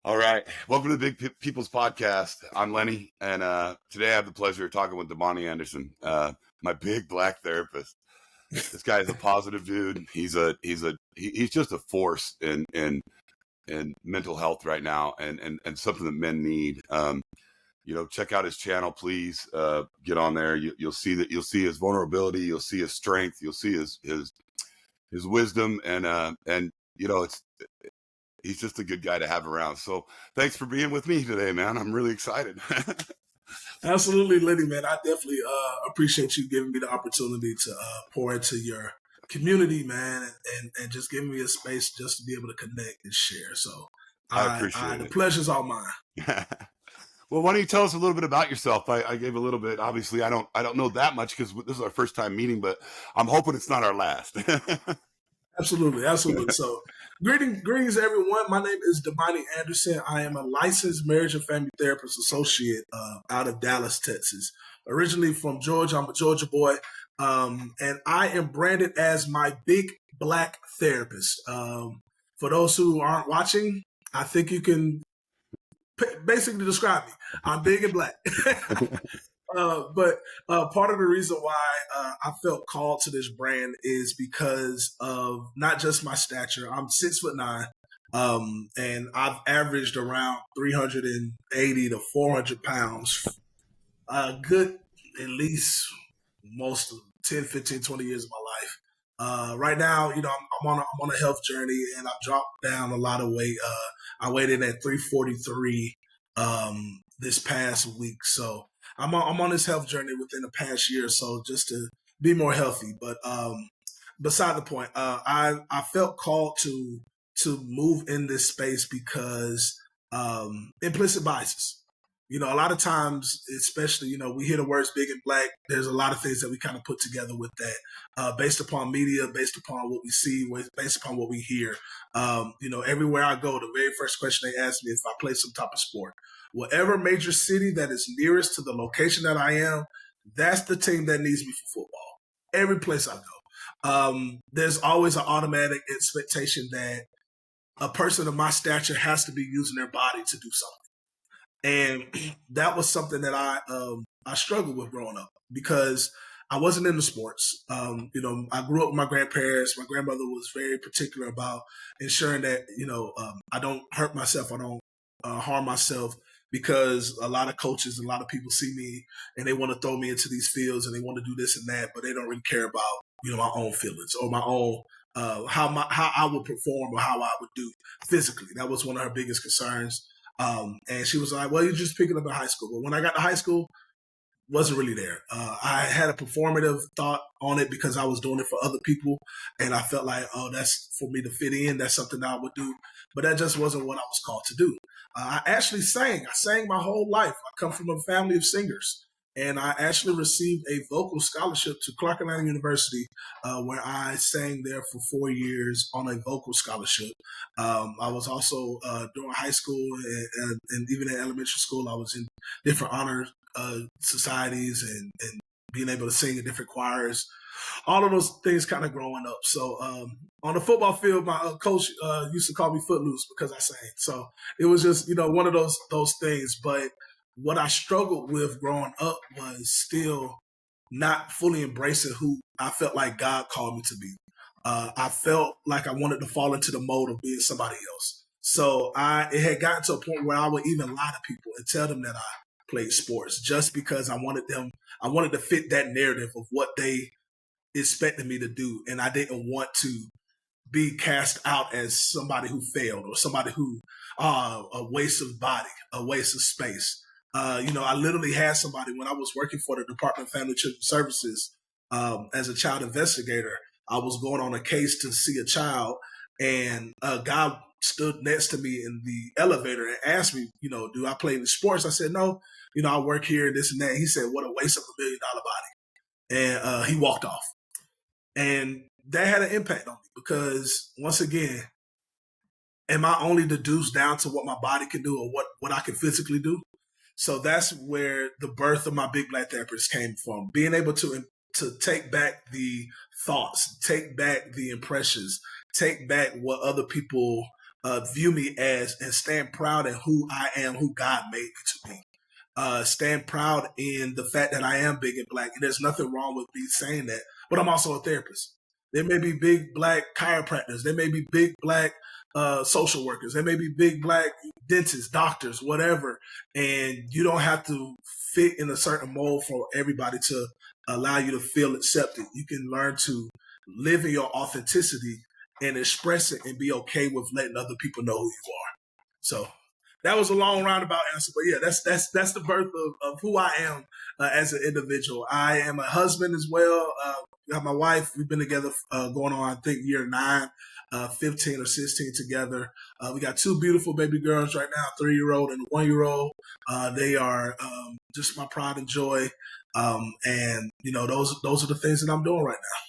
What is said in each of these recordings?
All right. Welcome to the People's Podcast. I'm Lenny, and today I have the pleasure of talking with Damani Anderson, my big black therapist. This guy is a positive dude. He's just a force in mental health right now, and something that men need. Check out his channel, please. Get on there. You'll see his vulnerability. You'll see his strength. You'll see his wisdom, and he's just a good guy to have around. So thanks for being with me today, man. I'm really excited. Absolutely, Lenny, man. I definitely appreciate you giving me the opportunity to pour into your community, man, and just giving me a space just to be able to connect and share. So I appreciate it. The pleasure's all mine. Well, why don't you tell us a little bit about yourself? I gave a little bit. Obviously, I don't know that much because this is our first time meeting, but I'm hoping it's not our last. Absolutely. So, greetings, everyone. My name is Damani Anderson. I am a licensed marriage and family therapist associate out of Dallas, Texas. Originally from Georgia, I'm a Georgia boy, and I am branded as my big black therapist. For those who aren't watching, I think you can basically describe me. I'm big and black. But part of the reason why I felt called to this brand is because of not just my stature. I'm 6'9", and I've averaged around 380 to 400 pounds. Good, at least most of 10, 15, 20 years of my life. Right now, I'm on a health journey, and I've dropped down a lot of weight. I weighed in at 343 this past week, so I'm on this health journey within the past year or so just to be more healthy. But beside the point, I felt called to move in this space because implicit biases. A lot of times, especially, we hear the words big and black. There's a lot of things that we kind of put together with that based upon media, based upon what we see, based upon what we hear. Everywhere I go, the very first question they ask me if I play some type of sport. Whatever major city that is nearest to the location that I am, that's the team that needs me for football. Every place I go. There's always an automatic expectation that a person of my stature has to be using their body to do something. And that was something that I struggled with growing up because I wasn't into sports. I grew up with my grandparents. My grandmother was very particular about ensuring that, I don't hurt myself. I don't harm myself, because a lot of coaches, a lot of people see me and they want to throw me into these fields and they want to do this and that, but they don't really care about, my own feelings or my own, how I would perform or how I would do physically. That was one of her biggest concerns. And she was like, well, you're just picking up in high school. But when I got to high school, wasn't really there. I had a performative thought on it because I was doing it for other people. And I felt like, oh, that's for me to fit in. That's something that I would do. But that just wasn't what I was called to do. I actually sang. I sang my whole life. I come from a family of singers. And I actually received a vocal scholarship to Clark Atlanta University, where I sang there for 4 years on a vocal scholarship. I was also, during high school and even in elementary school, I was in different honor societies and being able to sing in different choirs. All of those things kind of growing up. So on the football field, my coach used to call me Footloose because I sang. So it was just, one of those things. But what I struggled with growing up was still not fully embracing who I felt like God called me to be. I felt like I wanted to fall into the mold of being somebody else. So it had gotten to a point where I would even lie to people and tell them that I played sports just because I wanted to fit that narrative of what they expected me to do. And I didn't want to be cast out as somebody who failed or somebody who, a waste of body, a waste of space. I literally had somebody when I was working for the Department of Family and Children Services as a child investigator. I was going on a case to see a child, and a guy stood next to me in the elevator and asked me, do I play in sports? I said, no, I work here and this and that. He said, what a waste of $1 million body. And he walked off. And that had an impact on me because, once again, am I only deduced down to what my body can do or what I can physically do? So that's where the birth of my Big Black Therapist came from, being able to take back the thoughts, take back the impressions, take back what other people view me as and stand proud in who I am, who God made me to be. Stand proud in the fact that I am big and black. And there's nothing wrong with me saying that. But I'm also a therapist. There may be big black chiropractors. There may be big black social workers. There may be big black dentists, doctors, whatever. And you don't have to fit in a certain mold for everybody to allow you to feel accepted. You can learn to live in your authenticity and express it and be okay with letting other people know who you are. So that was a long roundabout answer, but yeah, that's the birth of who I am as an individual. I am a husband as well. Got my wife. We've been together going on, I think, year 9, 15 or 16 together. We got 2 beautiful baby girls right now, a 3-year-old and a 1-year-old. They are just my pride and joy. And you know, those are the things that I'm doing right now.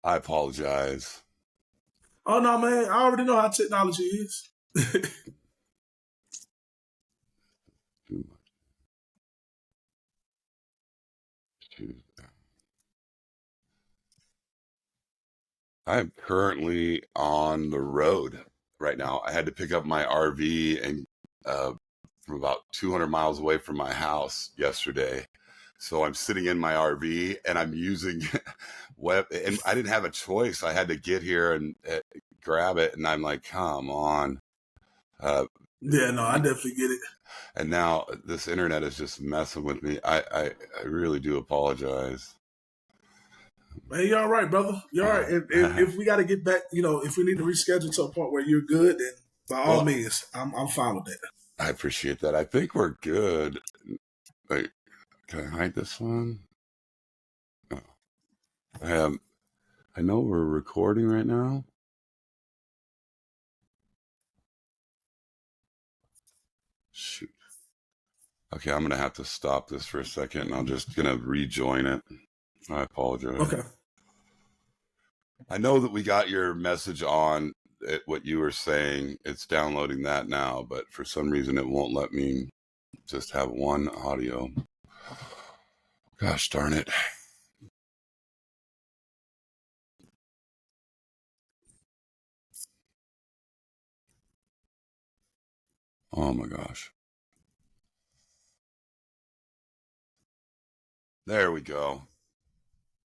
I apologize. Oh no, man! I already know how technology is. I am currently on the road right now. I had to pick up my RV and from about 200 miles away from my house yesterday. So I'm sitting in my RV and I'm using web, and I didn't have a choice. I had to get here and grab it, and I'm like, come on. Yeah, no, I definitely get it. And now this internet is just messing with me. I really do apologize. Man, you're all right, brother. You're all right. If we got to get back, you know, if we need to reschedule to a point where you're good, then by all means, I'm fine with that. I appreciate that. I think we're good. Wait, can I hide this one? Oh. I know we're recording right now. Shoot. Okay, I'm going to have to stop this for a second, and I'm just going to rejoin it. I apologize. Okay. I know that we got your message on it, what you were saying. It's downloading that now, but for some reason it won't let me just have one audio. Gosh darn it. Oh my gosh. There we go.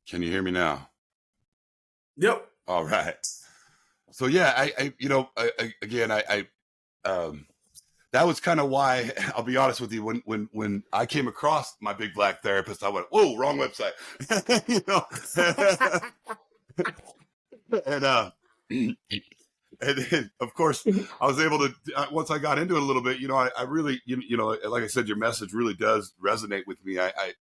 Can you hear me now? Yep. All right. So yeah, I that was kind of why, I'll be honest with you, when I came across my big black therapist, I went, whoa, wrong website. You know. And then, of course, I was able to, once I got into it a little bit, you know, I really, you know, like I said, your message really does resonate with me. I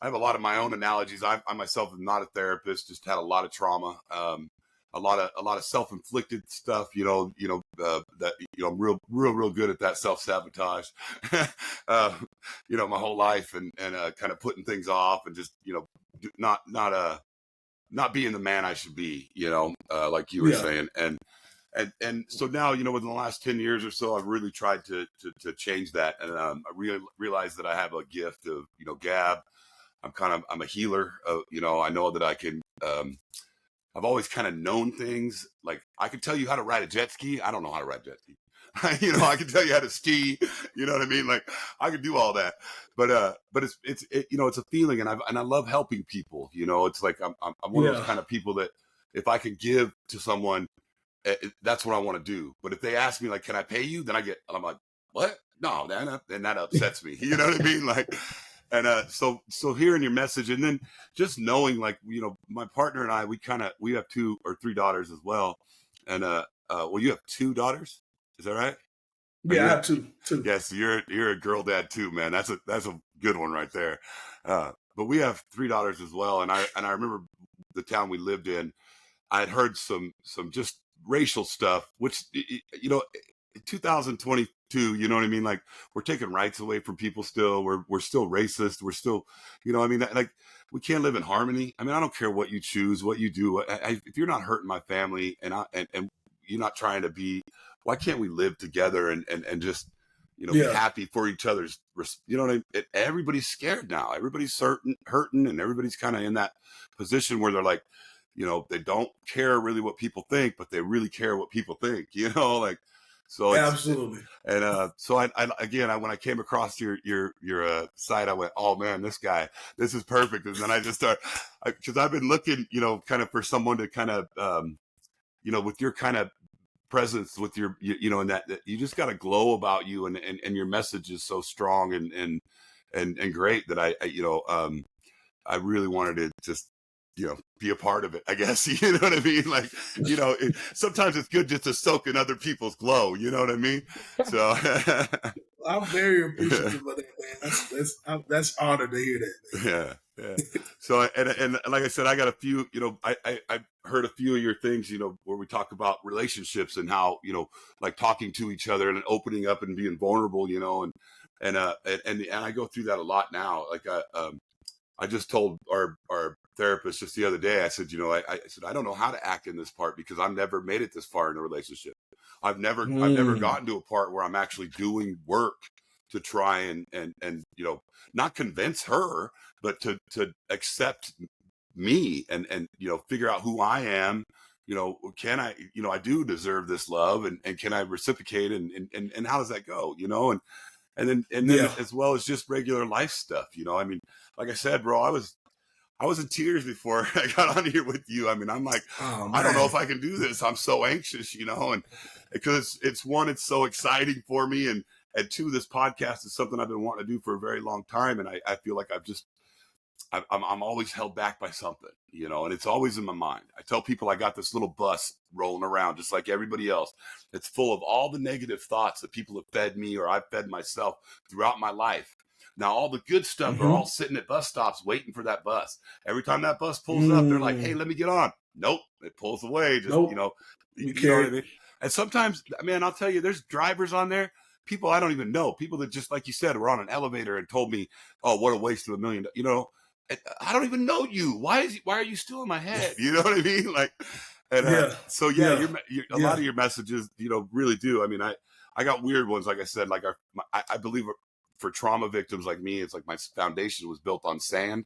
have a lot of my own analogies. I myself am not a therapist, just had a lot of trauma, a lot of self-inflicted stuff, you know, that, you know, I'm real good at that self-sabotage, you know, my whole life, and kind of putting things off and just, you know, not being the man I should be, you know, like you were saying. And so now, you know, within the last 10 years or so, I've really tried to change that. And I really realized that I have a gift of, you know, gab. I'm a healer. You know, I know that I can, I've always kind of known things. Like, I can tell you how to ride a jet ski. I don't know how to ride a jet ski. You know, I can tell you how to ski. You know what I mean? Like, I can do all that. But it's you know, it's a feeling, and I love helping people. You know, it's like I'm one of those kind of people that if I can give to someone, that's what I want to do. But if they ask me, like, can I pay you? Then I'm like, what? No, then that upsets me. You know what I mean? Like, and so hearing your message, and then just knowing, like, you know, my partner and I, we have 2 or 3 daughters as well, and well, you have two daughters. Is that right? Are Yeah, I you? have two. Yes, you're a girl dad too, man. That's a good one right there. But we have three daughters as well, and I remember the town we lived in. I'd heard some just racial stuff, which you know, in 2022, you know what I mean? Like we're taking rights away from people still. We're still racist. We're still, you know, I mean, like we can't live in harmony. I mean, I don't care what you choose, what you do. If you're not hurting my family and you're not trying to be, why can't we live together and just be Yeah, happy for each other's, you know what I mean? Everybody's scared now. Everybody's hurting, and everybody's kind of in that position where they're like, they don't care really what people think, but they really care what people think, like, so absolutely. so when I came across your site, I went, oh man, this is perfect. And then I just cause I've been looking, kind of for someone to kind of, with your kind of presence with your, and that you just got a glow about you, and your message is so strong and great that I really wanted to just, be a part of it, I guess. You know what I mean? Like, sometimes it's good just to soak in other people's glow. You know what I mean? So I'm very appreciative of that, man. That's honored to hear that, man. yeah, yeah. So and like I said, I got a few. I heard a few of your things. Where we talk about relationships and how like talking to each other and opening up and being vulnerable. And I go through that a lot now. Like I just told our therapist just the other day, I said, I said, I don't know how to act in this part because I've never made it this far in a relationship. I've never gotten to a part where I'm actually doing work to try and not convince her, but to accept me and figure out who I am. Can I, I do deserve this love, and can I reciprocate, and how does that go? And then Yeah. as well as just regular life stuff. I mean, like I said, bro, I was in tears before I got on here with you. I mean, I'm like, Oh I don't know man. if I can do this. I'm so anxious, and because it's one, it's so exciting for me, and two, this podcast is something I've been wanting to do for a very long time, and I feel like I'm always held back by something, and it's always in my mind. I tell people I got this little bus rolling around just like everybody else. It's full of all the negative thoughts that people have fed me or I've fed myself throughout my life. Now, all the good stuff are all sitting at bus stops waiting for that bus. Every time that bus pulls up, they're like, hey, let me get on. Nope, it pulls away. Just, Nope. You you know what I carry. mean? And sometimes, man, I'll tell you, there's drivers on there, people I don't even know, people that just, like you said, were on an elevator and told me, oh, what a waste of $1 million. I don't even know you. Why are you still in my head? You know what I mean? Like, and Yeah. so yeah, Yeah. a lot of your messages, really do. I mean, I got weird ones, like I said, like I believe for trauma victims like me, it's like my foundation was built on sand.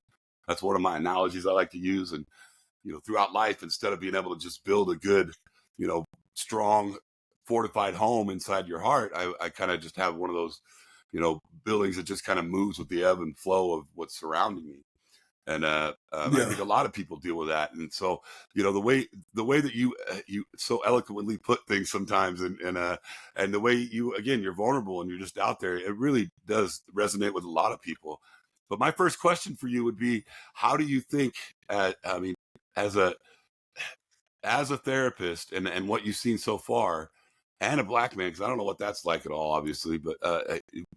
That's one of my analogies I like to use. And throughout life, instead of being able to just build a good, strong, fortified home inside your heart, I kind of just have one of those, buildings that just kind of moves with the ebb and flow of what's surrounding me. And I Yeah. think a lot of people deal with that. And so, the way that you so eloquently put things sometimes, and the way you're vulnerable and you're just out there, it really does resonate with a lot of people. But my first question for you would be, how do you think, I mean, as a therapist, and what you've seen so far, and a Black man, because I don't know what that's like at all, obviously, but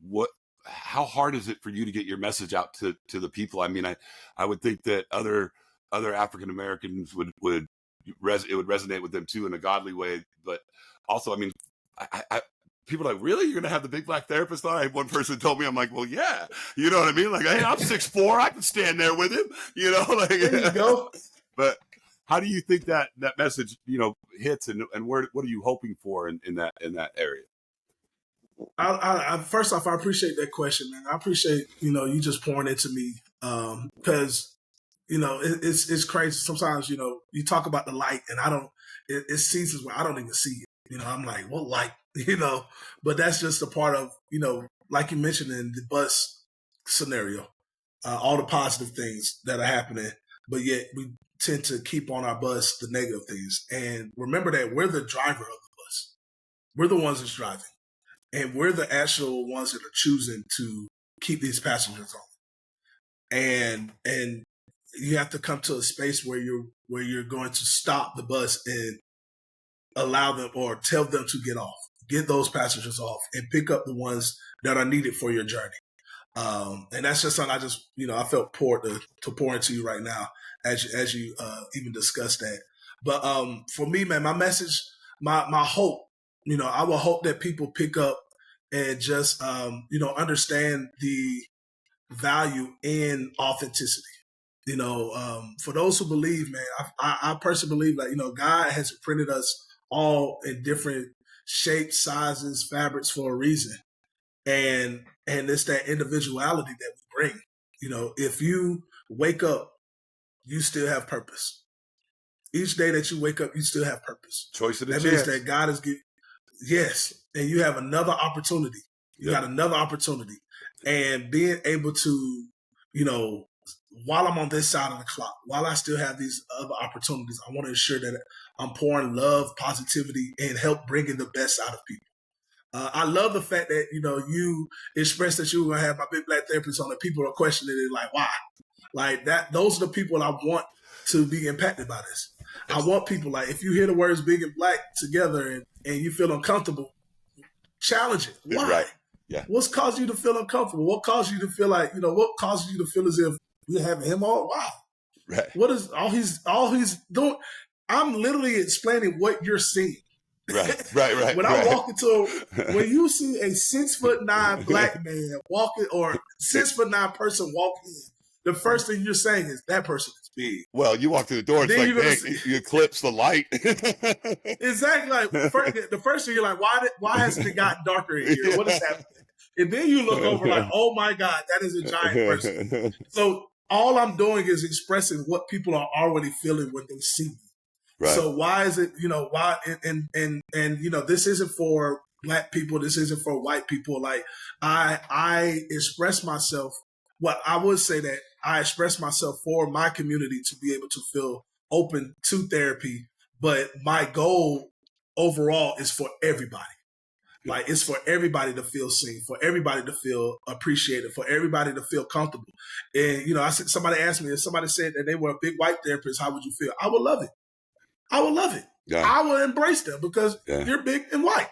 what how hard is it for you to get your message out to the people? I mean, I would think that other African Americans would it would resonate with them too in a godly way, but also, I mean, I people are like, really, you're gonna have the big Black therapist on? One person told me, I'm like, well, yeah, you know what I mean? Like, hey, I'm 6'4", I can stand there with him, like. There you go. But how do you think that message, hits, and what are you hoping for in that area? First off, I appreciate that question, man. I appreciate you just pouring into me because it's crazy. Sometimes you talk about the light, and I don't. It seasons where I don't even see it. I'm like, what light? But that's just a part of like you mentioned in the bus scenario, all the positive things that are happening, but yet we tend to keep on our bus the negative things. And remember that we're the driver of the bus. We're the ones that's driving. And we're the actual ones that are choosing to keep these passengers on. And you have to come to a space where you're going to stop the bus and allow them or tell them to get off. Get those passengers off and pick up the ones that are needed for your journey. And that's just something I felt poured to pour into you right now as you even discussed that. But for me, man, my message, my hope, I will hope that people pick up and just understand the value in authenticity. For those who believe, man, I personally believe that God has printed us all in different shapes, sizes, fabrics for a reason, and it's that individuality that we bring. If you wake up, you still have purpose. Each day that you wake up, you still have purpose. Choice of the That chance. means that God is giving. Yes, and you have another opportunity. You got another opportunity, and being able to, while I'm on this side of the clock, while I still have these other opportunities, I want to ensure that I'm pouring love, positivity, and help bringing the best out of people. I love the fact that you expressed that you were gonna have my big black therapist on, and people are questioning it like, why? Like that. Those are the people I want to be impacted by this. I want people like, if you hear the words big and black together and you feel uncomfortable, challenge it. Why? Right. Yeah. What's caused you to feel uncomfortable? What caused you to feel like, what causes you to feel as if you're having him on? Why? Right. What is all he's doing? I'm literally explaining what you're seeing. Right. When I walk when you see a 6'9" black man walking or 6'9" person walk in, the first thing you're saying is that person is big. Well, you walk through the door, it's Then like, dang, you eclipse the light. Exactly. Like the first thing you're like, why hasn't it gotten darker in here? What is happening? And then you look over like, oh my God, that is a giant person. So all I'm doing is expressing what people are already feeling when they see me. Right. So why is it, why and this isn't for black people, this isn't for white people. Like I express myself. Well, I would say that I express myself for my community to be able to feel open to therapy, but my goal overall is for everybody. Like it's for everybody to feel seen, for everybody to feel appreciated, for everybody to feel comfortable. And somebody asked me, if somebody said that they were a big white therapist, how would you feel? I would love it. I would love it. Yeah. I would embrace them because you're big and white.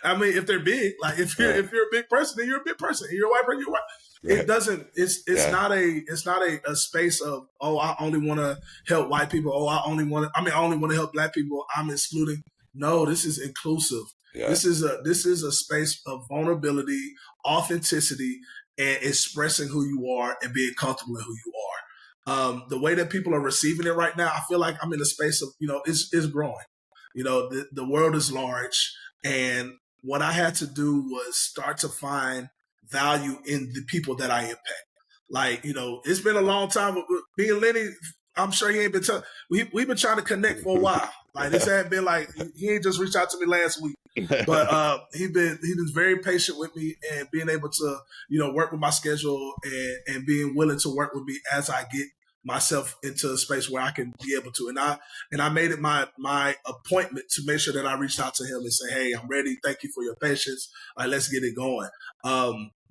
I mean, if they're big, like if you're a big person, then you're a big person. If you're a white person, you're white. Right. It doesn't. It's not a space of, oh, I only want to help white people. Oh, I only want to help black people. I'm excluding. No, this is inclusive. Yeah. This is a space of vulnerability, authenticity, and expressing who you are and being comfortable in who you are. The way that people are receiving it right now, I feel like I'm in a space of, it's growing. The world is large, and what I had to do was start to find value in the people that I impact. Like, it's been a long time. Me and Lenny, I'm sure he ain't been we've been trying to connect for a while. Like this ain't been like, he ain't just reached out to me last week, but he's been very patient with me and being able to, work with my schedule and being willing to work with me as I get myself into a space where I can be able to. And I made it my appointment to make sure that I reached out to him and say, hey, I'm ready. Thank you for your patience. All right, let's get it going.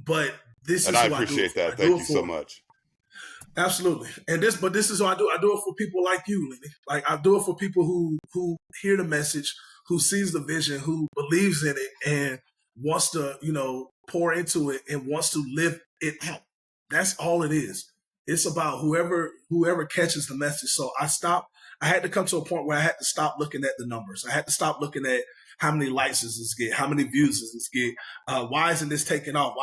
But this is I appreciate that. Thank you so much. Absolutely. But this is what I do. I do it for people like you, Lenny. Like I do it for people who hear the message, who sees the vision, who believes in it and wants to, pour into it and wants to live it out. That's all it is. It's about whoever catches the message. So I had to come to a point where I had to stop looking at the numbers. I had to stop looking at how many likes does this get? How many views does this get? Why isn't this taking off?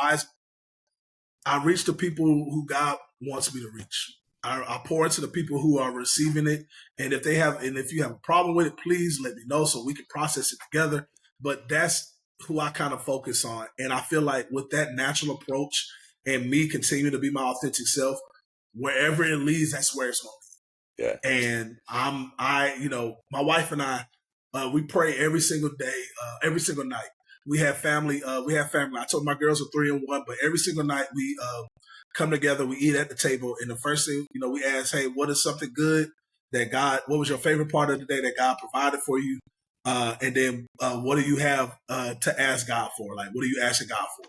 I reach the people who God wants me to reach. I pour into the people who are receiving it. And if you have a problem with it, please let me know so we can process it together. But that's who I kind of focus on. And I feel like with that natural approach and me continuing to be my authentic self, wherever it leads, that's where it's going to be. Yeah. And my wife and I, we pray every single day, every single night. We have family. I told my girls are 3 and 1, but every single night we come together. We eat at the table, and the first thing we ask, hey, what is something good what was your favorite part of the day that God provided for you? And then what do you have to ask God for? Like, what are you asking God for?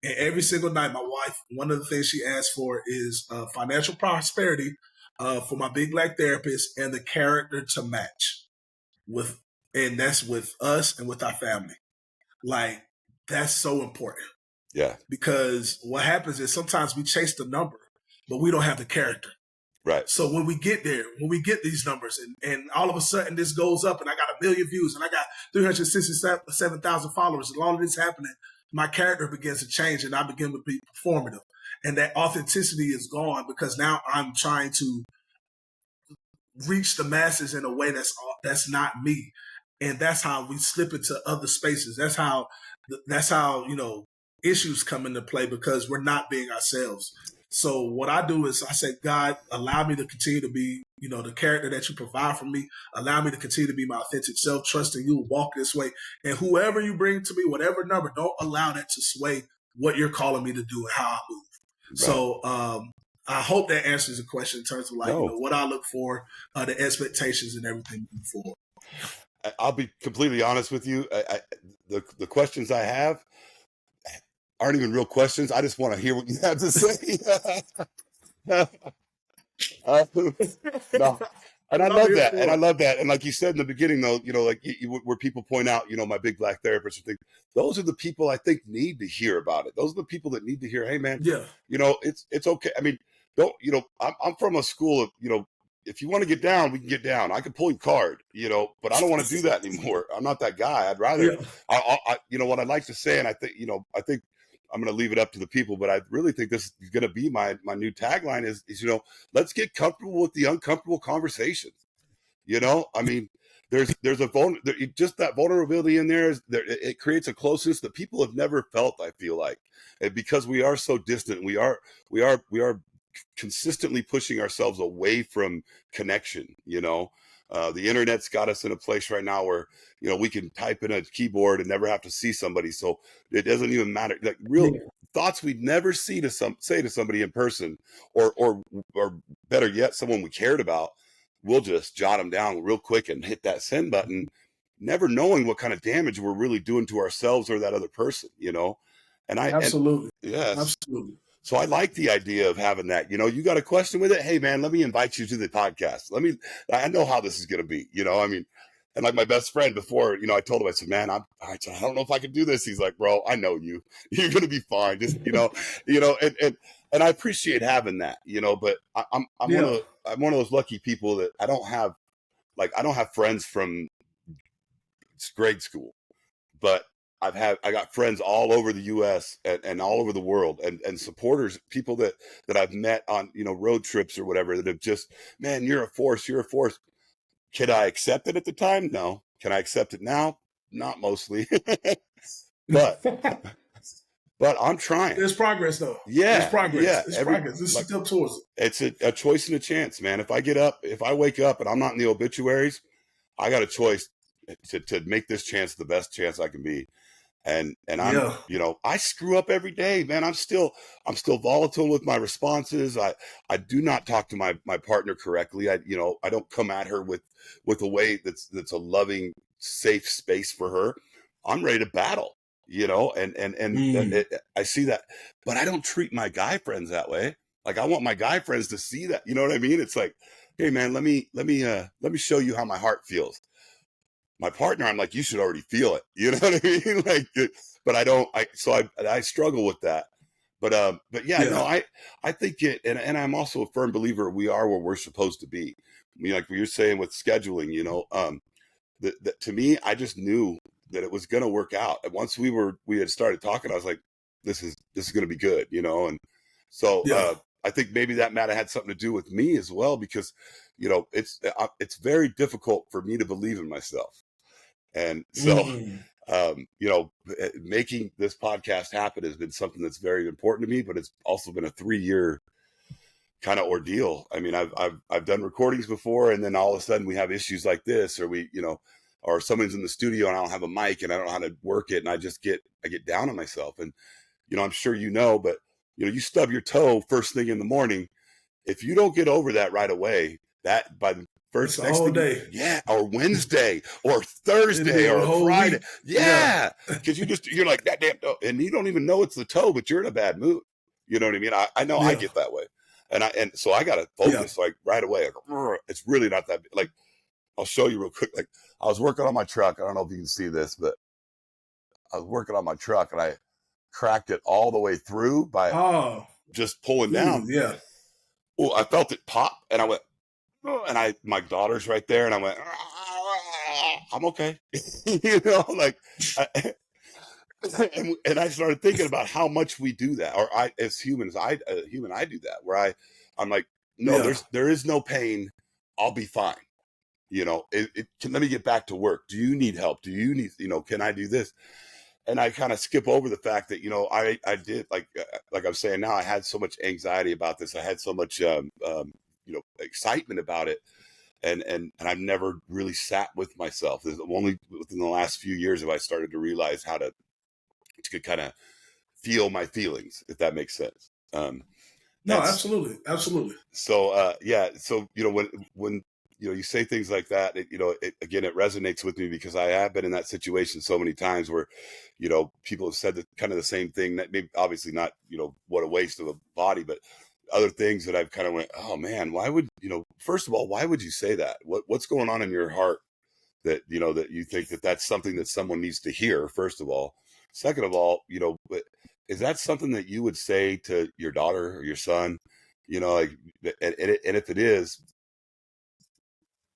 And every single night, my wife, one of the things she asks for is financial prosperity for my big black therapist and the character to match with and that's with us and with our family. Like, that's so important. Yeah. Because what happens is sometimes we chase the number, but we don't have the character. Right. So when we get there, when we get these numbers and all of a sudden this goes up and I got 1 million views and I got 367,000 followers, and all of this happening, my character begins to change and I begin to be performative. And that authenticity is gone because now I'm trying to reach the masses in a way that's not me. And that's how we slip into other spaces. That's how, issues come into play because we're not being ourselves. So what I do is I say, God, allow me to continue to be, the character that you provide for me. Allow me to continue to be my authentic self, trusting you, walk this way. And whoever you bring to me, whatever number, don't allow that to sway what you're calling me to do and how I move. Right. So I hope that answers the question in terms of what I look for, the expectations and everything moving forward. I'll be completely honest with you. The questions I have aren't even real questions. I just want to hear what you have to say. No. And I love that. And I love that. And like you said in the beginning, though, where people point out, my big black therapist, or thing, those are the people I think need to hear about it. Those are the people that need to hear, hey, man, it's okay. I mean, I'm from a school of, if you want to get down, we can get down. I can pull your card, but I don't want to do that anymore. I'm not that guy. I'd rather, what I'd like to say, and I think I'm going to leave it up to the people, but I really think this is going to be my new tagline is let's get comfortable with the uncomfortable conversations. I mean, there's just that vulnerability in there. It creates a closeness that people have never felt, I feel like, and because we are so distant, we are consistently pushing ourselves away from connection. The internet's got us in a place right now where, we can type in a keyboard and never have to see somebody. So it doesn't even matter. Like real thoughts we'd never say to somebody in person, or better yet, someone we cared about, we'll just jot them down real quick and hit that send button, never knowing what kind of damage we're really doing to ourselves or that other person, And absolutely. Yes. Absolutely. So I like the idea of having that, you got a question with it. Hey man, let me invite you to the podcast. I know how this is going to be, and like my best friend before, I told him, I said, man, I don't know if I can do this. He's like, bro, I know you're going to be fine. Just, and I appreciate having that, but I'm one of those lucky people that I don't have friends from grade school, but I got friends all over the U.S. and all over the world, and supporters, people that I've met on road trips or whatever, that have just, man, you're a force. Can I accept it at the time? No. Can I accept it now? Not mostly, but I'm trying. There's progress though. Yeah, there's progress. Yeah, there's progress. This is a step towards it. It's a choice and a chance, man. If I wake up and I'm not in the obituaries, I got a choice to make this chance the best chance I can be. And I'm, I screw up every day, man. I'm still volatile with my responses. I do not talk to my partner correctly. I don't come at her with a way that's a loving, safe space for her. I'm ready to battle, and I see that, but I don't treat my guy friends that way. Like I want my guy friends to see that, you know what I mean? It's like, hey man, let me show you how my heart feels. My partner, I'm like, you should already feel it. You know what I mean? Like, but I don't. I struggle with that. But I think it, and I'm also a firm believer we are where we're supposed to be. I mean, like you're saying with scheduling, that to me, I just knew that it was going to work out. And once we had started talking, I was like, this is going to be good, and so I think maybe that might have had something to do with me as well, because it's very difficult for me to believe in myself. And so, making this podcast happen has been something that's very important to me, but it's also been a 3-year kind of ordeal. I mean, I've done recordings before, and then all of a sudden we have issues like this, or or someone's in the studio and I don't have a mic and I don't know how to work it. And I get down on myself. And, I'm sure, but you stub your toe first thing in the morning. If you don't get over that right away, that by the first next whole day, or Wednesday or Thursday or Friday, because you're like that damn toe, and you don't even know it's the toe, but you're in a bad mood. You know what I mean? I know I get that way, and so I got to focus like right away. Like, it's really not that like I'll show you real quick. Like I was working on my truck. I don't know if you can see this, but I was working on my truck and I cracked it all the way through by Oh, just pulling ooh, down. yeah. Well, I felt it pop and I went, oh, and my daughter's right there and I went, I'm okay. Like, and I started thinking about how much we do that, or I, as humans, I do that, where I'm like, no, Yeah. there is no pain. I'll be fine. Let me get back to work. Do you need help? Do you need, can I do this? And I kind of skip over the fact that, I did like I'm saying now, I had so much anxiety about this. I had so much, excitement about it. And I've never really sat with myself. There's only within the last few years have I started to realize how to kind of feel my feelings, if that makes sense. No, That's absolutely. Absolutely. so, yeah. So, when, you say things like that, again, it resonates with me because I have been in that situation so many times where, people have said kind of the same thing, that maybe obviously not, what a waste of a body, but other things that I've kind of went, oh man, why would, first of all, why would you say that? What's going on in your heart that, that you think that that's something that someone needs to hear, first of all. Second of all, is that something that you would say to your daughter or your son? Like, and if it is,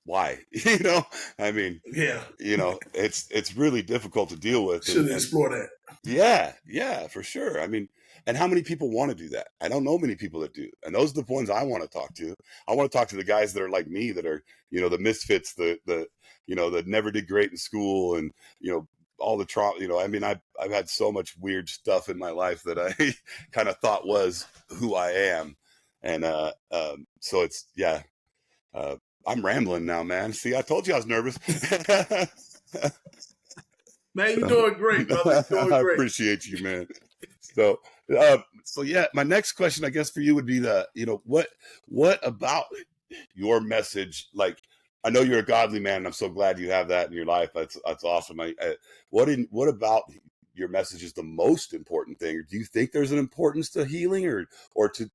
why? I mean, Yeah. it's really difficult to deal with. Should And explore that. yeah, for sure. I mean, and how many people want to do that? I don't know many people that do. And those are the ones I want to talk to. I want to talk to the guys that are like me, that are, the misfits, that never did great in school, and, all the trauma, I mean, I've had so much weird stuff in my life that I kind of thought was who I am. And, so it's, yeah, I'm rambling now, man. See, I told you I was nervous. Man, you're So, doing great, brother. You're doing I great. appreciate you, man. So, so yeah, my next question, I guess, for you would be what about your message? Like, I know you're a godly man, and I'm so glad you have that in your life. That's awesome. What about your message is the most important thing? Do you think there's an importance to healing, or to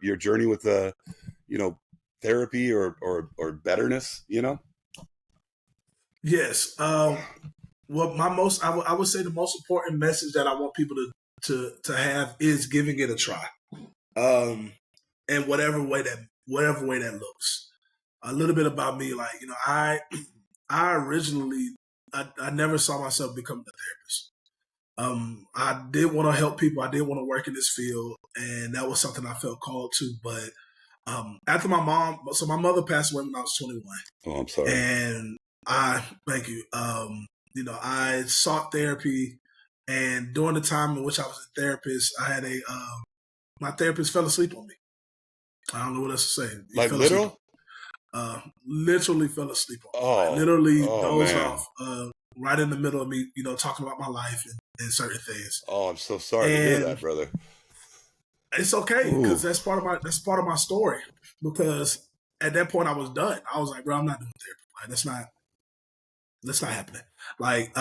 your journey with therapy or betterness? Yes. Well, I would say the most important message that I want people to have is giving it a try. And whatever way that looks. A little bit about me, like, I originally, I never saw myself becoming a therapist. I did want to help people. I did want to work in this field, and that was something I felt called to. But after my mother passed away when I was 21. Oh, I'm sorry. And thank you. I sought therapy, and during the time in which I was a therapist, I had my therapist fell asleep on me. I don't know what else to say. He Like fell literal? literally fell asleep on me. Oh, literally dozed man. off right in the middle of me, talking about my life and certain things. Oh, I'm so sorry to hear that, brother. It's okay, because that's part of my story. Because at that point I was done. I was like, bro, I'm not doing therapy. Like, that's not happening. Like,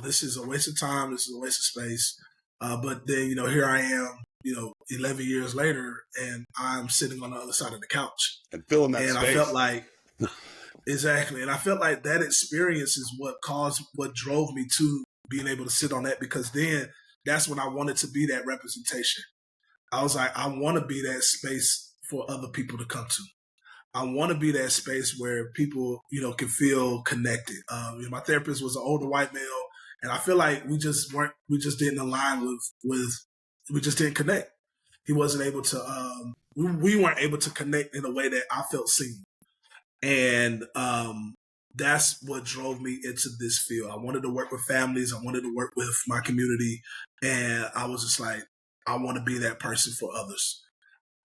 this is a waste of time. This is a waste of space. But then, here I am, 11 years later, and I'm sitting on the other side of the couch. And filling that and space. I felt like, exactly. And I felt like that experience is what drove me to being able to sit on that, because then that's when I wanted to be that representation. I was like, I want to be that space for other people to come to. I want to be that space where people, can feel connected. My therapist was an older white male, and I feel like we just didn't align we just didn't connect. He wasn't able to, we weren't able to connect in a way that I felt seen. And that's what drove me into this field. I wanted to work with families. I wanted to work with my community. And I was just like, I want to be that person for others.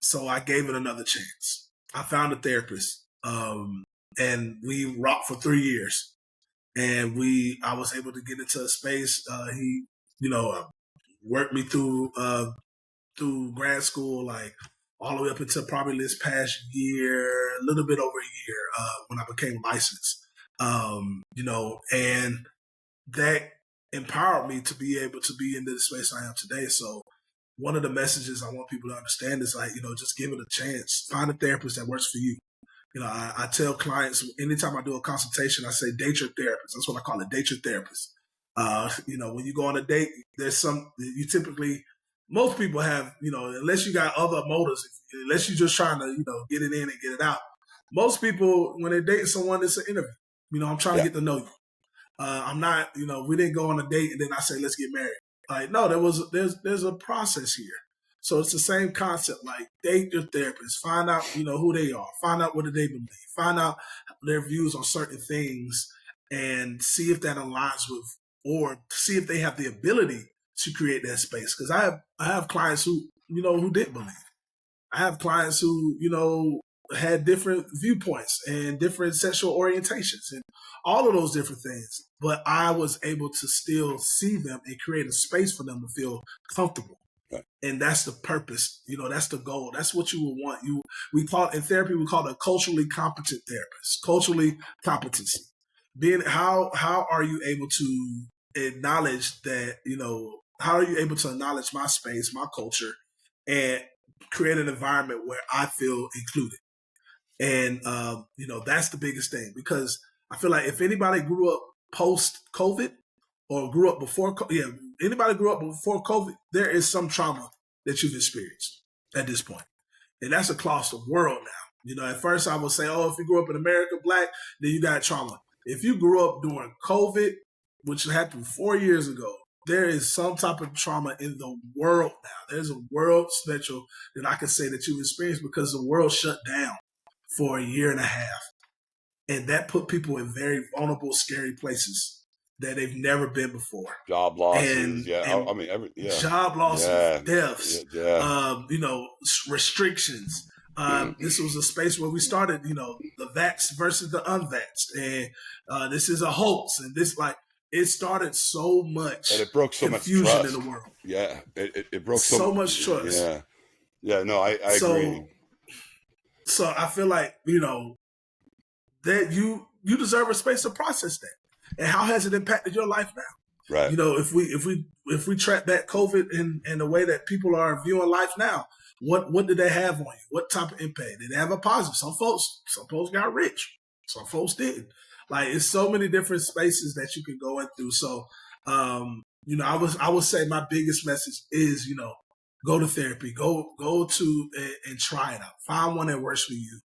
So I gave it another chance. I found a therapist, and we rocked for 3 years. And I was able to get into a space. He, worked me through grad school, like all the way up until probably this past year, a little bit over a year, when I became licensed. And that empowered me to be able to be in the space I am today. So one of the messages I want people to understand is, like, just give it a chance. Find a therapist that works for you. I tell clients anytime I do a consultation, I say date your therapist. That's what I call it, date your therapist. When you go on a date, you typically, most people have, unless you got other motives, unless you're just trying to, get it in and get it out. Most people, when they're dating someone, it's an interview. I'm trying to get to know you. I'm not, we didn't go on a date and then I say, let's get married. Like, no, there's a process here. So it's the same concept, like date your therapist, find out, who they are, find out what do they believe, find out their views on certain things and see if that aligns with, or see if they have the ability to create that space. Because I have clients who, who didn't believe. I have clients who, had different viewpoints and different sexual orientations and all of those different things. But I was able to still see them and create a space for them to feel comfortable. Right. And that's the purpose. That's the goal. That's what you would want. In therapy, we call it a culturally competent therapist. Culturally competency. How are you able to acknowledge that, how are you able to acknowledge my space, my culture, and create an environment where I feel included? And, that's the biggest thing, because I feel like if anybody grew up post-COVID or grew up before, anybody grew up before COVID, there is some trauma that you've experienced at this point. And that's across the world now. At first I would say, if you grew up in America, Black, then you got trauma. If you grew up during COVID, which happened 4 years ago, there is some type of trauma in the world now. There's a world special that I can say that you've experienced because the world shut down for a year and a half. And that put people in very vulnerable, scary places that they've never been before. Job losses, job losses, deaths, restrictions. This was a space where we started, the vaxxed versus the unvaxxed, and this is a hoax, and it started so much, and it broke so confusion much trust in the world. Yeah, it broke so much trust. No, I agree. So I feel like that you deserve a space to process that. And how has it impacted your life now? Right. If we track that COVID in the way that people are viewing life now, what did they have on you? What type of impact? Did they have a positive? Some folks got rich. Some folks didn't. Like, it's so many different spaces that you can go in through. So, I would say my biggest message is, go to therapy, go to and try it out. Find one that works for you.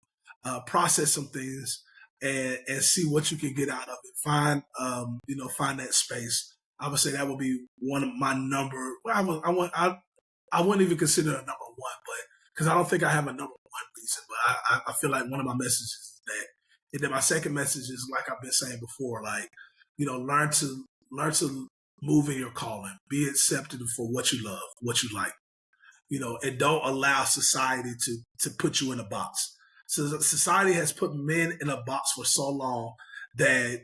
Process some things and see what you can get out of it. Find that space. I would say that would be one of my number. I wouldn't even consider it a number one, but because I don't think I have a number one reason. But I feel like one of my messages is that. And then my second message is, like I've been saying before, like, learn to move in your calling. Be accepted for what you love, what you like. And don't allow society to put you in a box. So society has put men in a box for so long that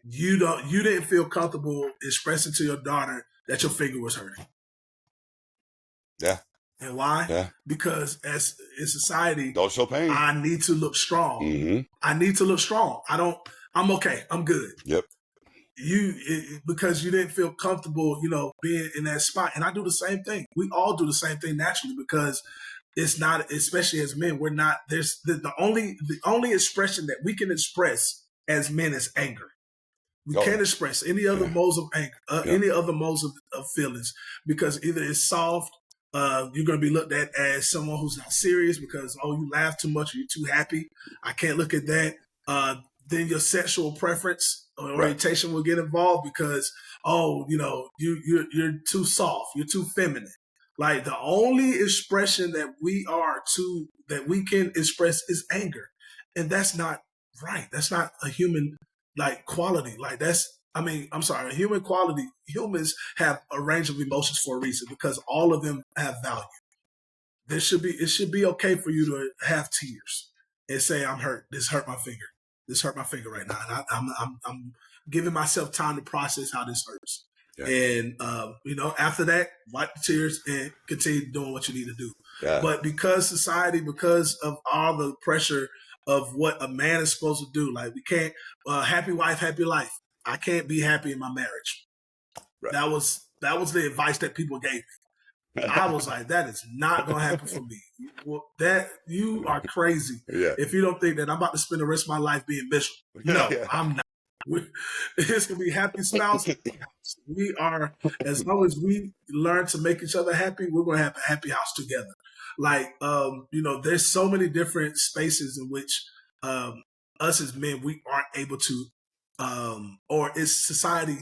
you didn't feel comfortable expressing to your daughter that your finger was hurting. Yeah. And why? Yeah. Because in society, don't show pain. I need to look strong. Mm-hmm. I need to look strong. I'm okay. I'm good. Yep. Because you didn't feel comfortable, being in that spot. And I do the same thing. We all do the same thing naturally, because it's not, especially as men, we're not, there's the only expression that we can express as men is anger. We can't express any other modes of anger, any other modes of feelings, because either it's soft, you're going to be looked at as someone who's not serious because, you laugh too much or you're too happy. I can't look at that. Then your sexual preference or orientation will get involved because, you're too soft, you're too feminine. Like, the only expression that we can express is anger. And that's not right. That's not a human quality. Like, a human quality. Humans have a range of emotions for a reason, because all of them have value. It should be okay for you to have tears and say, I'm hurt. This hurt my finger. This hurt my finger right now. And I'm giving myself time to process how this hurts. Yeah. And, after that, wipe the tears and continue doing what you need to do. Yeah. But because of all the pressure of what a man is supposed to do, like, we can't, happy wife, happy life. I can't be happy in my marriage. Right. That was the advice that people gave me. I was like, that is not gonna happen for me. That you are crazy Yeah. if you don't think that I'm about to spend the rest of my life being miserable. No, Yeah. I'm not. It's gonna be happy spouse. We are, as long as we learn to make each other happy, we're gonna have a happy house together. Like, there's so many different spaces in which us as men we aren't able to, or is society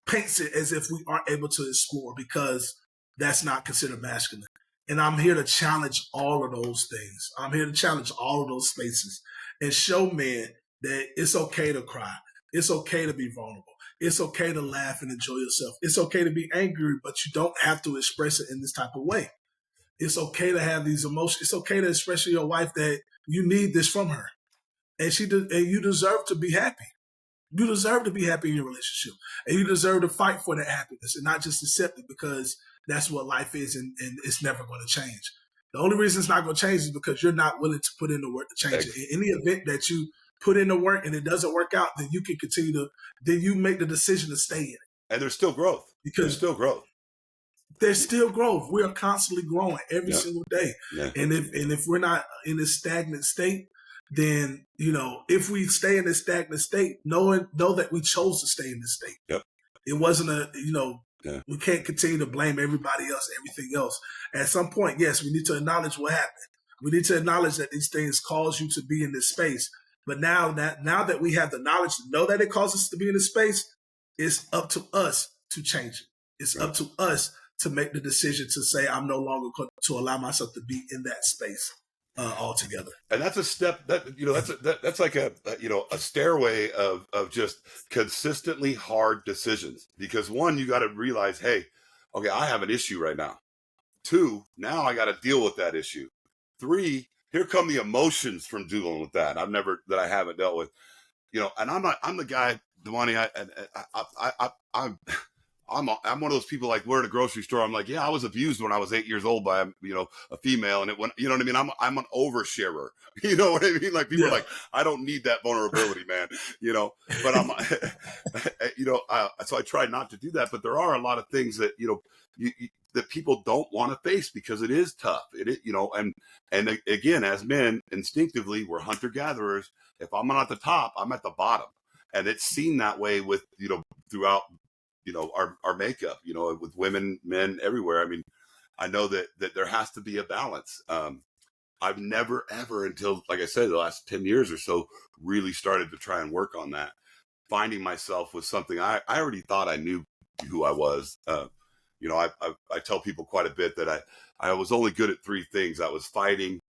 paints it as if we aren't able to explore because that's not considered masculine. And I'm here to challenge all of those things. I'm here to challenge all of those spaces and show men that it's okay to cry. It's okay to be vulnerable. It's okay to laugh and enjoy yourself. It's okay to be angry, but you don't have to express it in this type of way. It's okay to have these emotions. It's okay to express to your wife that you need this from her, and and you deserve to be happy. You deserve to be happy in your relationship, and you deserve to fight for that happiness and not just accept it because that's what life is, and it's never going to change. The only reason it's not going to change is because you're not willing to put in the work to change it. In any event that you put in the work and it doesn't work out, then you can continue to, then you make the decision to stay in it. And there's still growth. There's still growth. There's still growth. We are constantly growing every single day. Yeah. And if we're not in a stagnant state, then, if we stay in this stagnant state, know that we chose to stay in this state. Yep. It wasn't we can't continue to blame everybody else, everything else. At some point, yes, we need to acknowledge what happened. We need to acknowledge that these things cause you to be in this space. But now that we have the knowledge to know that it causes us to be in this space, it's up to us to change it. It's up to us to make the decision to say, I'm no longer going to allow myself to be in that space altogether. And that's a step that's like a stairway of just consistently hard decisions. Because one, you got to realize, hey, okay, I have an issue right now. Two, now I got to deal with that issue. Three, here come the emotions from dealing with that. I haven't dealt with, and I'm the guy, Damani, I'm one of those people, like, we're at a grocery store. I'm like, yeah, I was abused when I was 8 years old by a female, and it went, you know what I mean? I'm an oversharer. You know what I mean? Like, people are like, I don't need that vulnerability, man. But I'm, so I try not to do that. But there are a lot of things that that people don't want to face because it is tough. And again, as men, instinctively, we're hunter gatherers. If I'm not at the top, I'm at the bottom, and it's seen that way with throughout. Our makeup, with women, men, everywhere. I mean, I know that there has to be a balance. I've never, ever, until, like I said, the last 10 years or so, really started to try and work on that. Finding myself was something I already thought I knew who I was. I tell people quite a bit that I was only good at three things. I was fighting,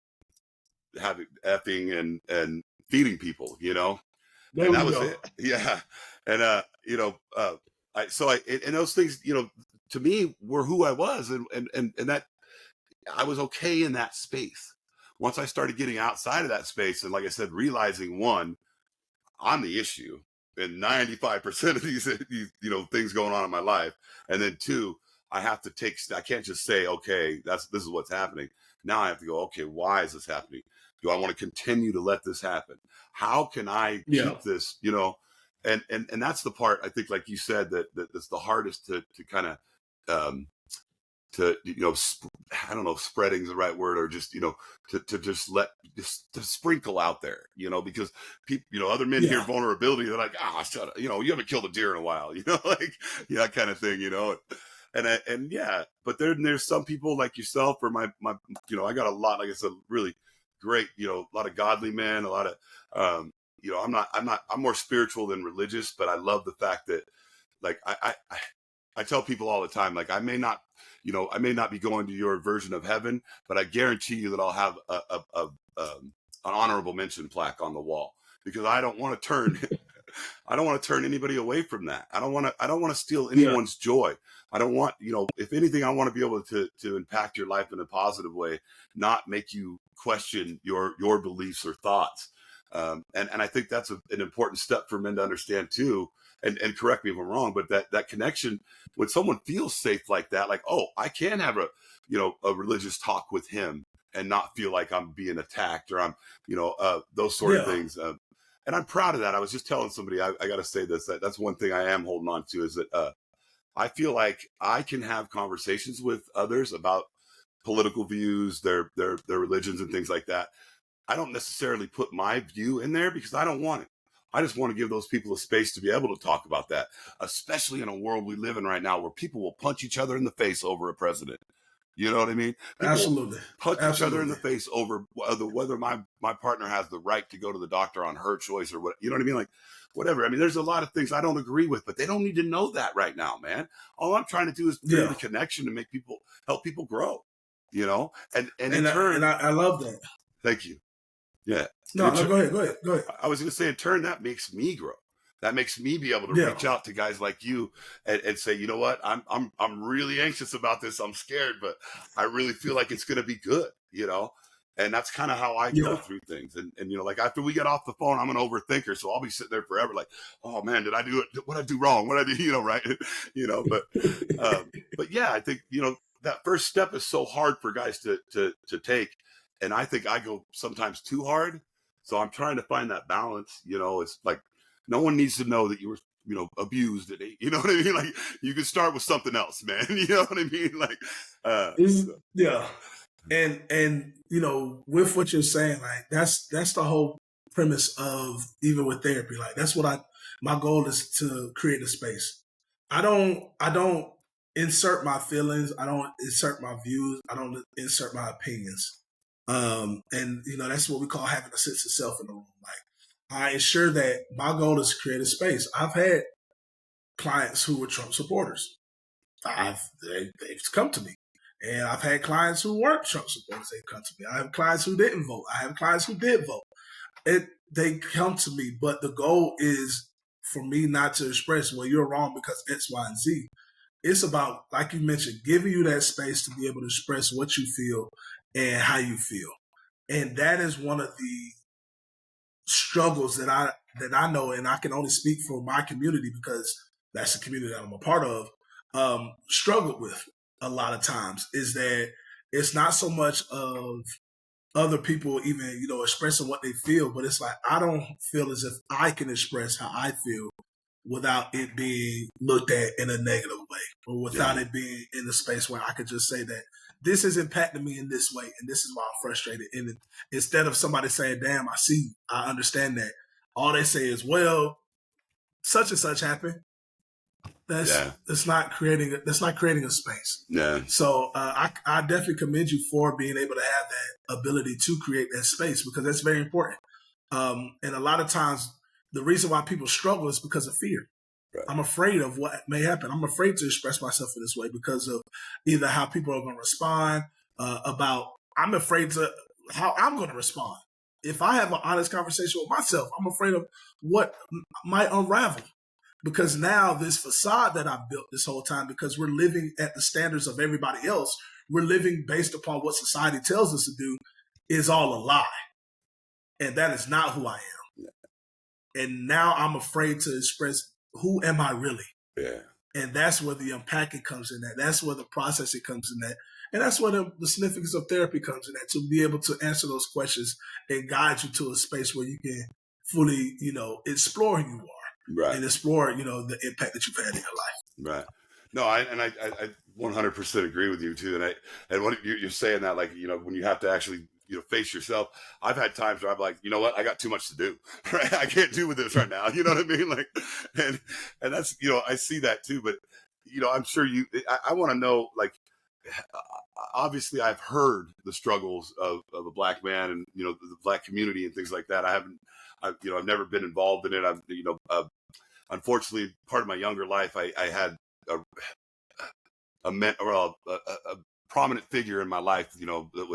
having effing, and feeding people, There and that we was go. it. Yeah. And, and those things, to me, were who I was, and that I was okay in that space. Once I started getting outside of that space, and, like I said, realizing, one, I'm the issue in 95% of these things going on in my life, and then two, I have to I can't just say, okay, this is what's happening. Now I have to go, okay, why is this happening? Do I want to continue to let this happen? How can I keep this, And that's the part, I think, like you said, that's the hardest to kind of, I don't know if spreading is the right word, or just, to just to sprinkle out there, because people, other men hear vulnerability. They're like, shut up. You haven't killed a deer in a while, like, that kind of thing, and but there's some people like yourself, or my, I got a lot, like I said, really great, a lot of godly men, a lot of, I'm more spiritual than religious, but I love the fact that, like, I tell people all the time, like, I may not be going to your version of heaven, but I guarantee you that I'll have an honorable mention plaque on the wall, because I don't want to turn, anybody away from that. I don't want to steal anyone's joy. I don't want, if anything, I want to be able to impact your life in a positive way, not make you question your beliefs or thoughts. And I think that's an important step for men to understand too. And correct me if I'm wrong, but that connection, when someone feels safe like that, like, oh, I can have a religious talk with him and not feel like I'm being attacked, or I'm, those sort of things. And I'm proud of that. I was just telling somebody, I got to say this, that's one thing I am holding on to, is that I feel like I can have conversations with others about political views, their religions and things like that. I don't necessarily put my view in there because I don't want it. I just want to give those people a space to be able to talk about that, especially in a world we live in right now where people will punch each other in the face over a president. You know what I mean? People will Absolutely. punch each other in the Absolutely. face over whether my partner has the right to go to the doctor on her choice or what. You know what I mean? Like, whatever. I mean, there's a lot of things I don't agree with, but they don't need to know that right now, man. All I'm trying to do is create Yeah. a connection to make people help people grow. You know, and in And turn, I love that. thank you. Yeah. No, no, go ahead. Go ahead. I was going to say, in turn, that makes me grow. That makes me be able to Yeah. reach out to guys like you and say, you know what, I'm really anxious about this. I'm scared, but I really feel like it's going to be good. You know, and that's kind of how I go Yeah. through things. And you know, like after we get off the phone, I'm an overthinker, so I'll be sitting there forever, like, oh man, did I do it? What did I do wrong? What did I do? You know, right? You know, but yeah, I think you know that first step is so hard for guys to take, and I think I go sometimes too hard. So I'm trying to find that balance. You know, it's like no one needs to know that you were, you know, abused at 8. You know what I mean? Like you can start with something else, man. You know what I mean? Like, Yeah. And you know, with what you're saying, like that's the whole premise of even with therapy. Like that's what my goal is to create a space. I don't insert my feelings. I don't insert my views. I don't insert my opinions. And you know, that's what we call having a sense of self in the room. Like I ensure that my goal is to create a space. I've had clients who were Trump supporters. They've come to me. And I've had clients who weren't Trump supporters. They've come to me. I have clients who didn't vote. I have clients who did vote. They come to me, but the goal is for me not to express, well, you're wrong because X, Y, and Z. It's about, like you mentioned, giving you that space to be able to express what you feel and how you feel. And that is one of the struggles that I know, and I can only speak for my community because that's the community that I'm a part of, struggled with a lot of times, is that it's not so much of other people even, you know, expressing what they feel, but it's like I don't feel as if I can express how I feel without it being looked at in a negative way, or without it being in a space where I could just say that this is impacting me in this way, and this is why I'm frustrated. And instead of somebody saying, "Damn, I see, I understand that," all they say is, "Well, such and such happened." That's not creating a space. Yeah. So I definitely commend you for being able to have that ability to create that space, because that's very important. And a lot of times, the reason why people struggle is because of fear. Right. I'm afraid of what may happen. I'm afraid to express myself in this way because of either how people are going to respond, I'm afraid to how I'm going to respond. If I have an honest conversation with myself, I'm afraid of what might unravel. Because now this facade that I've built this whole time, because we're living at the standards of everybody else, we're living based upon what society tells us to do, is all a lie. And that is not who I am. Yeah. And now I'm afraid to express, who am I really? Yeah. And that's where the unpacking comes in at. That's where the processing comes in at. And that's where the significance of therapy comes in at, to be able to answer those questions and guide you to a space where you can fully, you know, explore who you are. Right. And explore, you know, the impact that you've had in your Right. life. No, I 100% agree with you too. And what you're saying that, like, you know, when you have to actually, you know, face yourself. I've had times where I'm like, you know what, I got too much to do. Right, I can't do with this right now. You know what I mean? Like, and that's, you know, I see that too. But you know, I'm sure I want to know, like, obviously I've heard the struggles of a black man and, you know, the black community and things like that. I've never been involved in it. I've, you know, unfortunately, part of my younger life, I had a prominent figure in my life, you know, that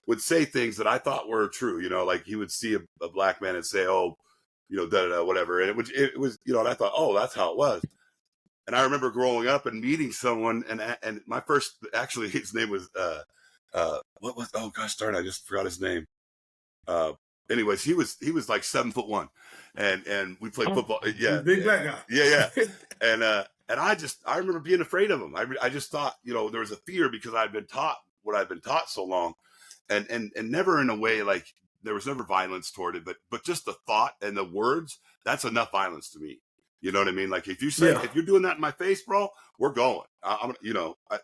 would say things that I thought were true. You know, like he would see a black man and say, "Oh, you know, da da da, whatever," and it was, you know, and I thought, "Oh, that's how it was." And I remember growing up and meeting someone, and my first, actually, his name was what was, oh gosh darn, I just forgot his name. Anyways, he was like 7'1", and we played football. Yeah, big black guy. Yeah. And I remember being afraid of him. I just thought, you know, there was a fear because I'd been taught what I'd been taught so long, and never in a way like there was never violence toward it, but just the thought and the words, that's enough violence to me. You know what I mean? Like if you say, Yeah. if you're doing that in my face, bro, we're going.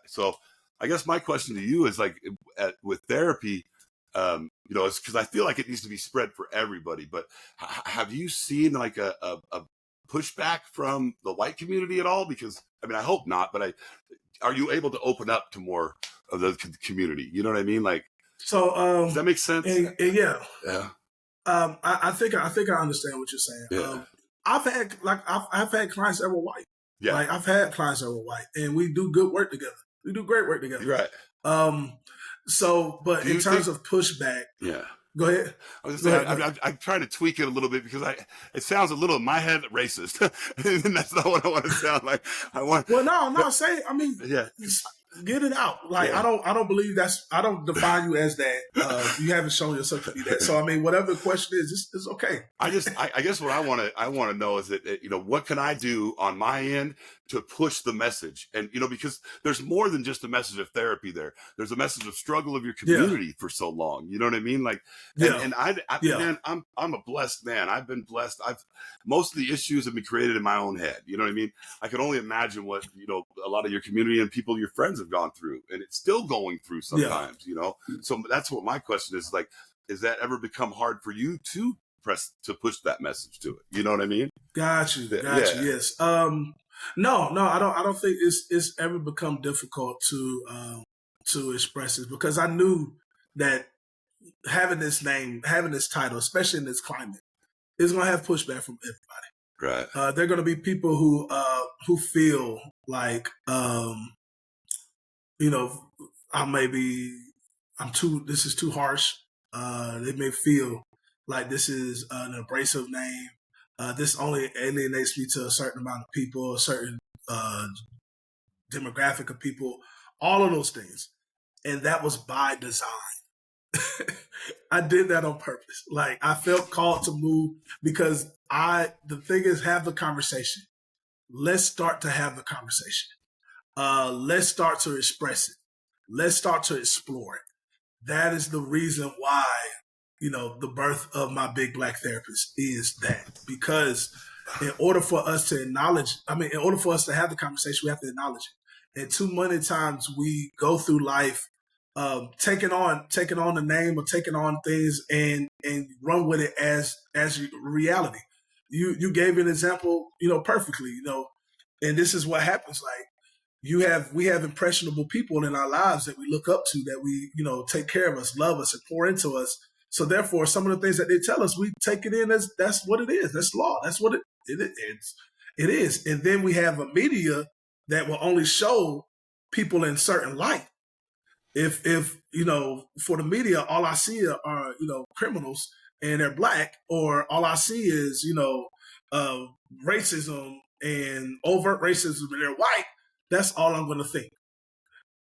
So I guess my question to you is like, with therapy, it's because I feel like it needs to be spread for everybody. But have you seen like a pushback from the white community at all? Because I mean, I hope not, but are you able to open up to more of the community? You know what I mean? Like, So, does that make sense? and yeah, Yeah. I think I understand what you're saying. Yeah. I've had clients that were white. Yeah. Like I've had clients that were white, and we do good work together. We do great work together. Right. But in terms of pushback, yeah. Go ahead. I was just saying, I'm trying to tweak it a little bit because it sounds a little in my head racist, and that's not what I want to sound like. Say, I mean, yeah, get it out. Like I don't believe I don't define you as that. You haven't shown yourself to be that. So I mean, whatever the question is, it's okay. I guess what I want to know is that what can I do on my end to push the message, and because there's more than just a message of therapy. There's a message of struggle of your community for so long. You know what I mean? Like, man, I'm a blessed man. I've been blessed. Most of the issues have been created in my own head. You know what I mean? I can only imagine what a lot of your community and people, your friends, have gone through, and it's still going through sometimes. So that's what my question is, like, is that ever become hard for you to push that message to it? You know what I mean? Got you. Yes. No, I don't think it's ever become difficult to express it, because I knew that having this name, having this title, especially in this climate, is going to have pushback from everybody. Right. There are going to be people who feel like this is too harsh. They may feel like this is an abrasive name. This only alienates me to a certain amount of people, a certain demographic of people, all of those things. And that was by design. I did that on purpose. Like, I felt called to move because the thing is, have the conversation. Let's start to have the conversation. Let's start to express it. Let's start to explore it. That is the reason why, the birth of my Big Black Therapist is that. Because in order for us to in order for us to have the conversation, we have to acknowledge it. And too many times we go through life taking on the name or taking on things and run with it as reality. You gave an example, perfectly, and this is what happens. Like, we have impressionable people in our lives that we look up to, that we, take care of us, love us, and pour into us. So therefore, some of the things that they tell us, we take it in as that's what it is. That's law. That's what it is. And then we have a media that will only show people in certain light. If for the media, all I see are criminals and they're black, or all I see is racism and overt racism and they're white, that's all I'm going to think.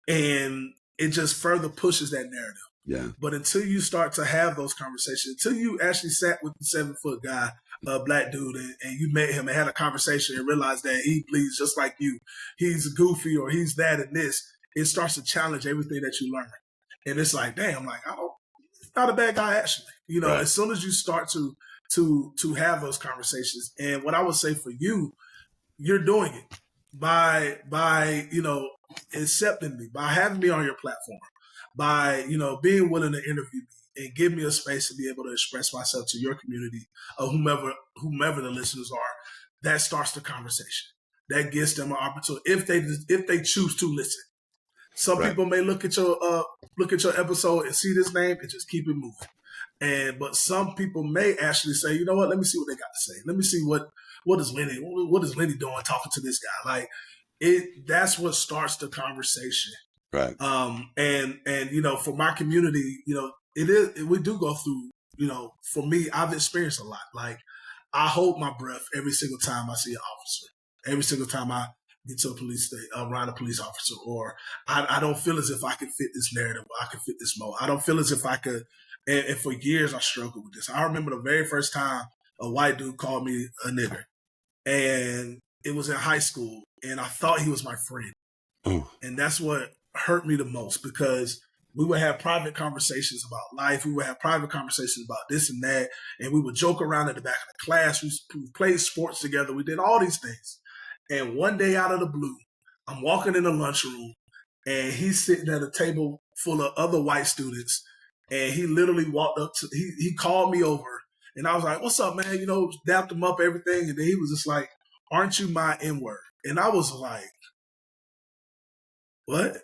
And it just further pushes that narrative. Yeah. But until you start to have those conversations, until you actually sat with the 7-foot guy, a black dude, and you met him and had a conversation and realized that he bleeds just like you, he's goofy or he's that and this, it starts to challenge everything that you learn. And it's like, damn, like, it's not a bad guy, actually. Right. As soon as you start to have those conversations. And what I would say for you, you're doing it by accepting me, by having me on your platform, by being willing to interview me and give me a space to be able to express myself to your community, or whomever the listeners are. That starts the conversation. That gives them an opportunity if they choose to listen. Some people may look at your episode and see this name and just keep it moving. But some people may actually say, you know what, let me see what they got to say. Let me see what is Lenny doing talking to this guy. Like, that's what starts the conversation. Right. And for my community, we do go through, for me, I've experienced a lot. Like, I hold my breath every single time I see an officer, every single time I get to a police station, around a police officer, or I don't feel as if I can fit this narrative, or I can fit this mode. I don't feel as if I could. And for years, I struggled with this. I remember the very first time a white dude called me a nigger, and it was in high school, and I thought he was my friend. Ooh. And that's what hurt me the most, because we would have private conversations about life. We would have private conversations about this and that. And we would joke around in the back of the class. We played sports together. We did all these things. And one day out of the blue, I'm walking in the lunchroom and he's sitting at a table full of other white students. And he literally walked up to, he called me over and I was like, what's up, man? You know, dapped him up, everything. And then he was just like, aren't you my N-word? And I was like, what?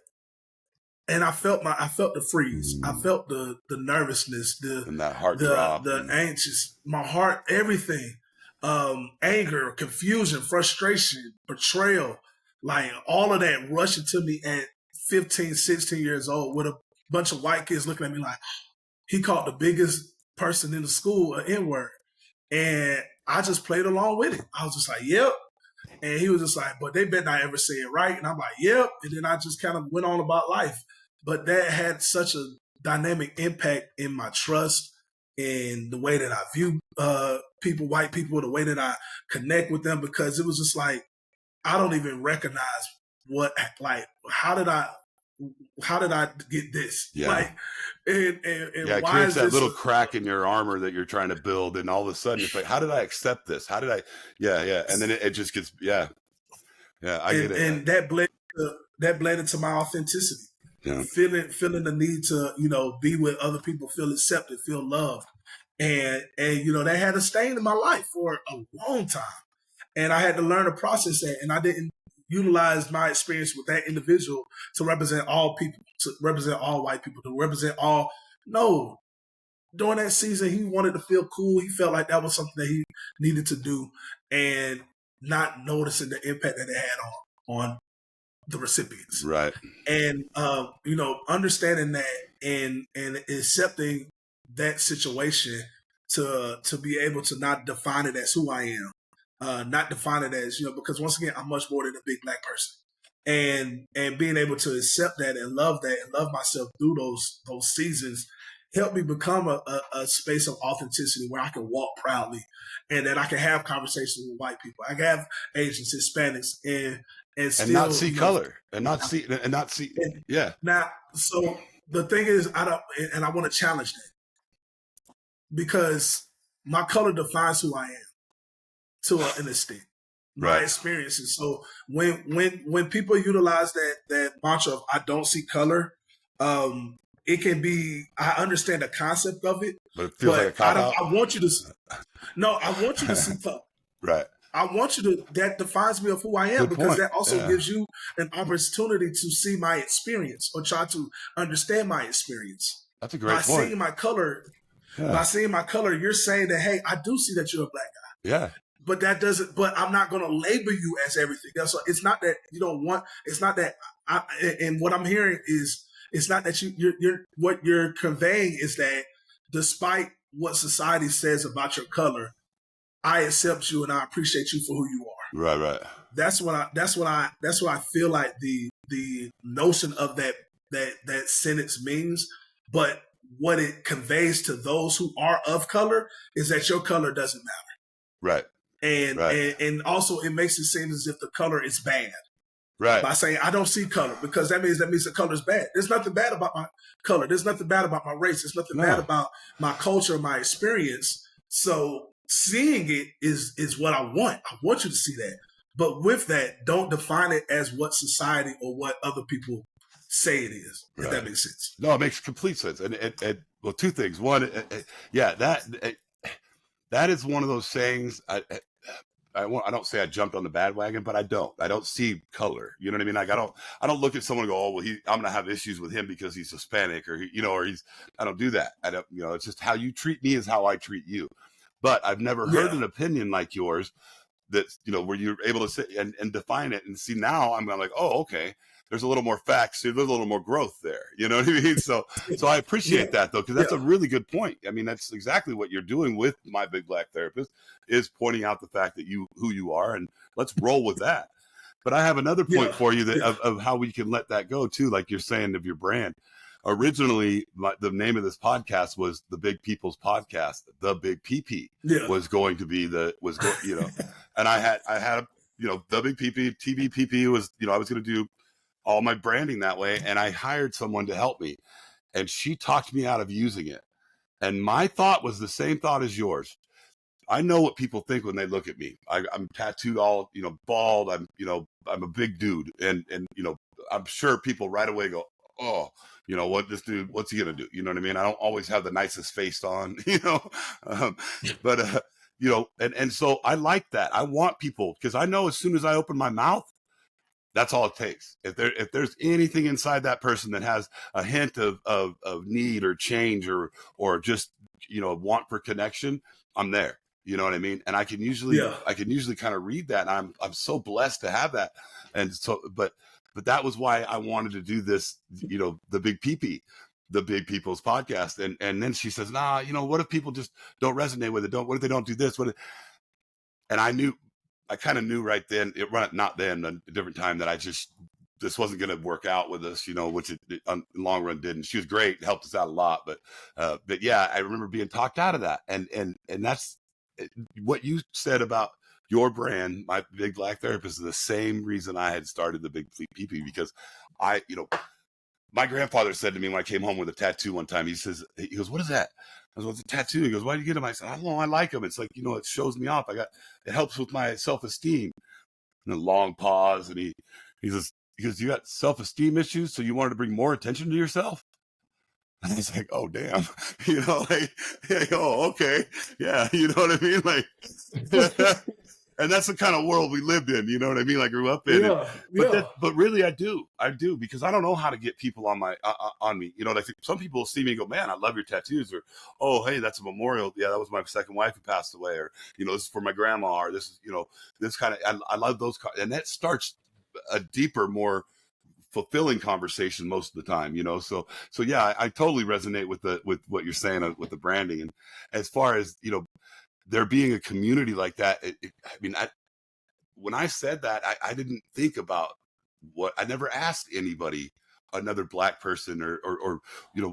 And I felt the freeze. I felt the nervousness, and that heart drop, the anxious, my heart, everything, anger, confusion, frustration, betrayal, like all of that rushing to me at 15, 16 years old with a bunch of white kids looking at me like, he called the biggest person in the school an N-word. And I just played along with it. I was just like, yep. And he was just like, but they better not ever say it right. And I'm like, yep. And then I just kind of went on about life. But that had such a dynamic impact in my trust, in the way that I view people, white people, the way that I connect with them, because it was just like, I don't even recognize how did I get this? Yeah. Like, and it why creates is that this little crack in your armor that you're trying to build, and all of a sudden it's like, how did I accept this? How did I? Yeah, and then it just gets I get it. And that bled into my authenticity. Yeah. Feeling the need to, you know, be with other people, feel accepted, feel loved. And you know, that had a stain in my life for a long time. And I had to learn to process that. And I didn't utilize my experience with that individual to represent all people, to represent all white people, to represent all. No. During that season, he wanted to feel cool. He felt like that was something that he needed to do, and not noticing the impact that it had on the recipients. Right. And, you know, understanding that and accepting that situation to be able to not define it as who I am, not define it as, you know, because once again, I'm much more than a big black person. And being able to accept that and love myself through those seasons helped me become a space of authenticity where I can walk proudly, and that I can have conversations with white people. I can have Asians, Hispanics, and still, not see color, and not see. Yeah. Now, so the thing is, I want to challenge that, because my color defines who I am to an extent. My experiences. So when people utilize that mantra of I don't see color, it can be, I understand the concept of it, but it feels like a cop-out. I want you to see color. Right. I want you to, that defines me of who I am. Good because point. That also gives you an opportunity to see my experience or try to understand my experience. That's a great point. By seeing my color, you're saying that, hey, I do see that you're a black guy. Yeah. But that doesn't, but I'm not going to label you as everything else. So it's not that you don't want, it's not that, and what I'm hearing is, it's not that you're what you're conveying is that despite what society says about your color, I accept you and I appreciate you for who you are. Right. That's what I feel like the notion of that sentence means. But what it conveys to those who are of color is that your color doesn't matter. Right. And also it makes it seem as if the color is bad. Right. By saying I don't see color, because that means the color is bad. There's nothing bad about my color. There's nothing bad about my race. There's nothing bad about my culture, my experience. So seeing it is what I want. I want you to see that. But with that, don't define it as what society or what other people say it is. If that makes sense. No, it makes complete sense. And well, two things. One, that is one of those sayings. I don't say I jumped on the bandwagon, but I don't see color. You know what I mean? Like I don't look at someone and go, oh, well, I'm going to have issues with him because he's Hispanic or I don't do that. I don't, it's just how you treat me is how I treat you. But I've never heard an opinion like yours that, where you're able to sit and define it and see. Now I'm like, oh, okay. There's a little more facts. There's a little more growth there. You know what I mean? So I appreciate that though, because that's a really good point. I mean, that's exactly what you're doing with My Big Black Therapist, is pointing out the fact that who you are, and let's roll with that. But I have another point for you of how we can let that go too. Like you're saying of your brand. Originally, the name of this podcast was the Big People's Podcast. The Big PP was going to be and I had the Big PP, TBPP was, I was going to do all my branding that way. And I hired someone to help me. and she talked me out of using it. And my thought was the same thought as yours. I know what people think when they look at me. I'm tattooed all, bald. I'm a big dude. And, I'm sure people right away go, oh, what this dude, what's he going to do? You know what I mean? I don't always have the nicest face on, but, and so I like that. I want people, because I know as soon as I open my mouth, that's all it takes. If there's anything inside that person that has a hint of need or change or just, want for connection, I'm there. You know what I mean? And I can usually kind of read that. And I'm so blessed to have that. And so, but that was why I wanted to do this, the Big Pee-Pee, the Big People's podcast. And then she says, nah, what if people just don't resonate with it? What if they don't do this? And I kind of knew right then, not then, a different time, that this wasn't going to work out with us, which it in the long run didn't. She was great, helped us out a lot, but yeah, I remember being talked out of that. And that's what you said about your brand, My Big Black Therapist, is the same reason I had started the Big Pee-Pee, because my grandfather said to me when I came home with a tattoo one time, he goes, what is that? I was, what's a tattoo? He goes, why do you get them? I said, I don't know, I like them. It's like, it shows me off. It helps with my self-esteem. And a long pause, and he goes, you got self-esteem issues, so you wanted to bring more attention to yourself? And I was like, oh, damn. Oh, okay. Yeah, you know what I mean? Like, and that's the kind of world we lived in, you know what I mean? I grew up in. But really, I do, because I don't know how to get people on me. Like some people see me and go, man, I love your tattoos, or, oh, hey, that's a memorial. Yeah, that was my second wife who passed away, or, this is for my grandma, or this is, this kind of, I love those. And that starts a deeper, more fulfilling conversation most of the time, so yeah, I totally resonate with what you're saying with the branding. And as far as, there being a community like that, when I said that, I didn't think about I never asked anybody, another Black person, or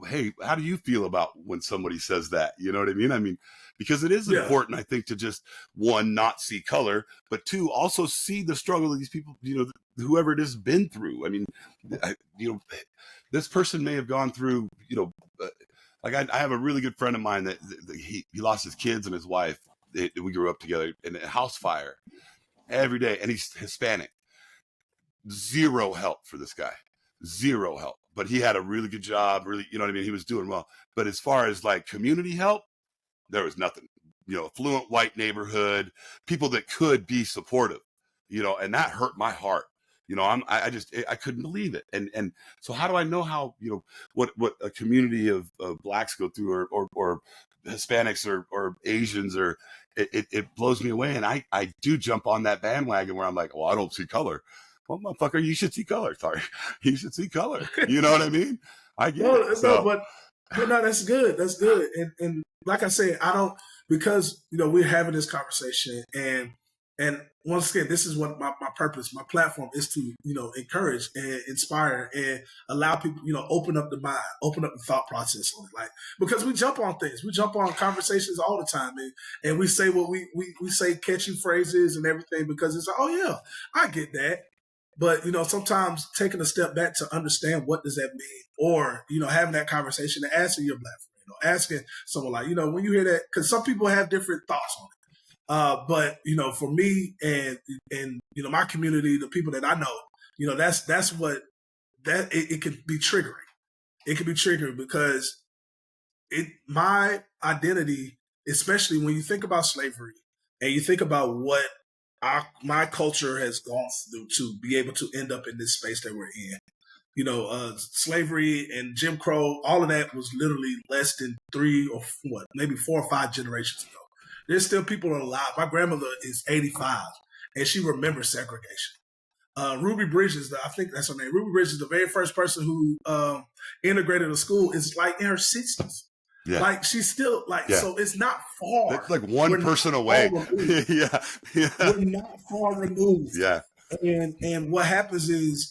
hey, how do you feel about when somebody says that? You know what I mean? Because it is important, I think, to just, one, not see color, but two, also see the struggle of these people, whoever it is, been through. This person may have gone through, like I have a really good friend of mine that he lost his kids and his wife. We grew up together in a house fire every day, and he's Hispanic. Zero help for this guy, zero help. But he had a really good job, really, you know what I mean? He was doing well. But as far as like community help, there was nothing. Affluent white neighborhood, people that could be supportive, and that hurt my heart. I couldn't believe it. And so how do I know how, what a community of Blacks go through, or Hispanics, or Asians, or it blows me away. And I do jump on that bandwagon where I'm like, well, I don't see color. Well, motherfucker, you should see color. Sorry. You should see color. You know what I mean? I get it. So. But no, that's good. That's good. And like I said, I don't, because, we're having this conversation, and once again, this is what my purpose, my platform is to, encourage and inspire and allow people, open up the mind, open up the thought process on it. Like, because we jump on things, we jump on conversations all the time, and we say what we say catchy phrases and everything, because it's like, oh yeah, I get that. But, sometimes taking a step back to understand what does that mean, or, having that conversation and asking your Black friend, asking someone like, when you hear that, because some people have different thoughts on it. But, for me and my community, the people that I know, that's what it could be triggering. It could be triggering because my identity, especially when you think about slavery and you think about what my culture has gone through to be able to end up in this space that we're in. Slavery and Jim Crow, all of that was literally less than 4 or 5 generations ago. There's still people alive. My grandmother is 85, and she remembers segregation. Ruby Bridges, I think that's her name. Ruby Bridges, the very first person who integrated a school, is like in her 60s. Yeah. Like she's still so it's not far. It's like one person away. Yeah. We're not far removed. Yeah. And what happens is,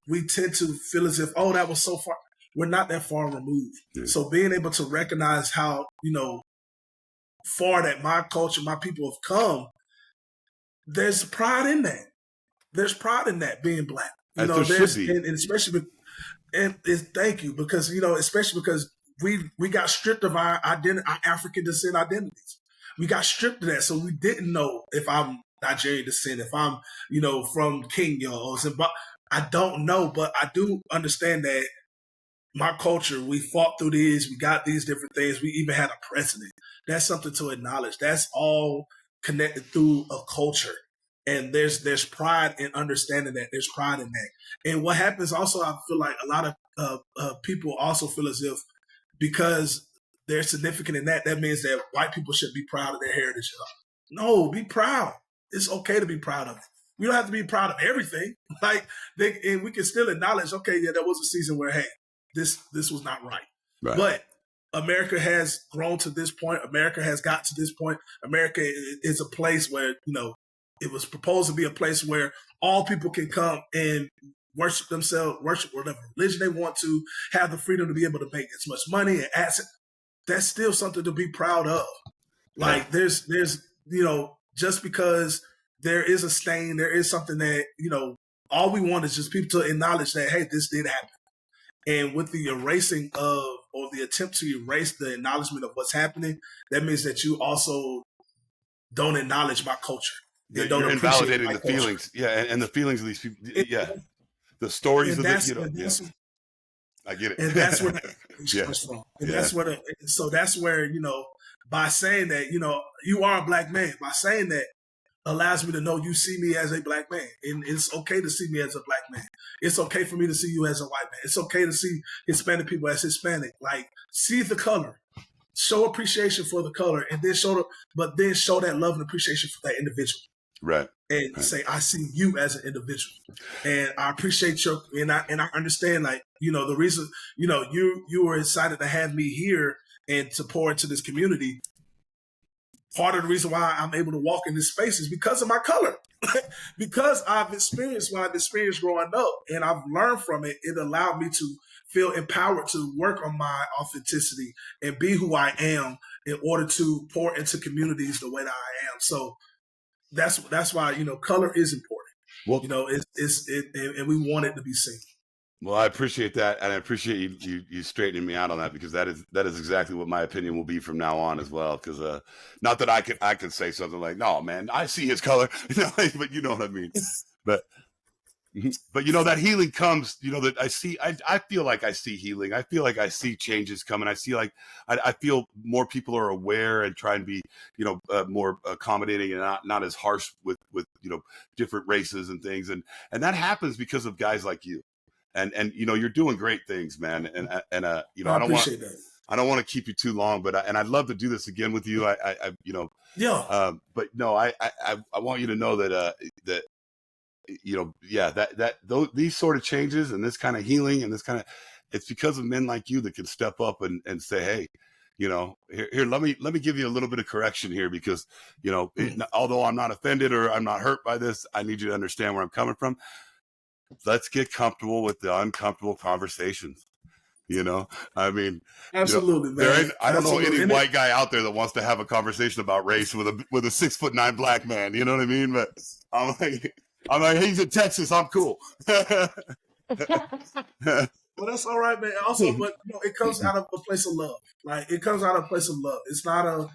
we tend to feel as if, oh, that was so far. We're not that far removed. Yeah. So being able to recognize how, far that my culture, my people have come, there's pride in that. There's pride in that, being Black. There should be. And especially And thank you, because especially because we got stripped of our African descent identities. We got stripped of that, so we didn't know if I'm Nigerian descent, if I'm from Kenya or Zimbabwe. I don't know, but I do understand that my culture, we fought through these, we got these different things, we even had a president. That's something to acknowledge. That's all connected through a culture. And there's pride in understanding that. There's pride in that. And what happens also, I feel like a lot of people also feel as if because they're significant in that means that white people should be proud of their heritage. No, be proud. It's okay to be proud of it. We don't have to be proud of everything. And we can still acknowledge, okay, yeah, there was a season where, hey, this was not right. But America has grown to this point. America has got to this point. America is a place where, it was proposed to be a place where all people can come and worship themselves, worship whatever religion they want to, have the freedom to be able to make as much money and assets. That's still something to be proud of. Like there's just because there is a stain, there is something that, all we want is just people to acknowledge that, hey, this did happen. And with the erasing of, or the attempt to erase the acknowledgement of what's happening, that means that you also don't acknowledge my culture. Yeah, you're invalidating the feelings. Yeah, and the feelings of these people. Yeah, the stories of it. I get it. And that's where that comes from. And that's where that's where, by saying that, you are a black man, by saying that allows me to know you see me as a black man. And it's okay to see me as a black man. It's okay for me to see you as a white man. It's okay to see Hispanic people as Hispanic. Like, see the color. Show appreciation for the color, and then show that love and appreciation for that individual. Right. And say, I see you as an individual, and I appreciate your, and I understand, like, the reason, you were excited to have me here and to pour into this community. Part of the reason why I'm able to walk in this space is because of my color, because I've experienced what I've experienced growing up, and I've learned from it. It allowed me to feel empowered to work on my authenticity and be who I am in order to pour into communities the way that I am. So that's why, color is important. Well, and we want it to be seen. Well, I appreciate that, and I appreciate you straightening me out on that, because that is exactly what my opinion will be from now on as well. Because not that I can say something like, "No, man, I see his color," but you know what I mean. But that healing comes. That I see. I feel like I see healing. I feel like I see changes coming. I see I feel more people are aware and try and be more accommodating and not as harsh with different races and things. And that happens because of guys like you. And you're doing great things, man. And I appreciate that. I don't want to keep you too long, but I'd love to do this again with you. But no, I want you to know that these sort of changes and this kind of healing and it's because of men like you that can step up and say, hey, here, let me give you a little bit of correction here, because although I'm not offended or I'm not hurt by this, I need you to understand where I'm coming from. Let's get comfortable with the uncomfortable conversations. I mean, absolutely, man. I don't know any white guy out there that wants to have a conversation about race with a 6'9" black man. You know what I mean? But I'm like, he's in Texas. I'm cool. Well, that's all right, man. Also, but it comes out of a place of love. Like, it comes out of a place of love. It's not a,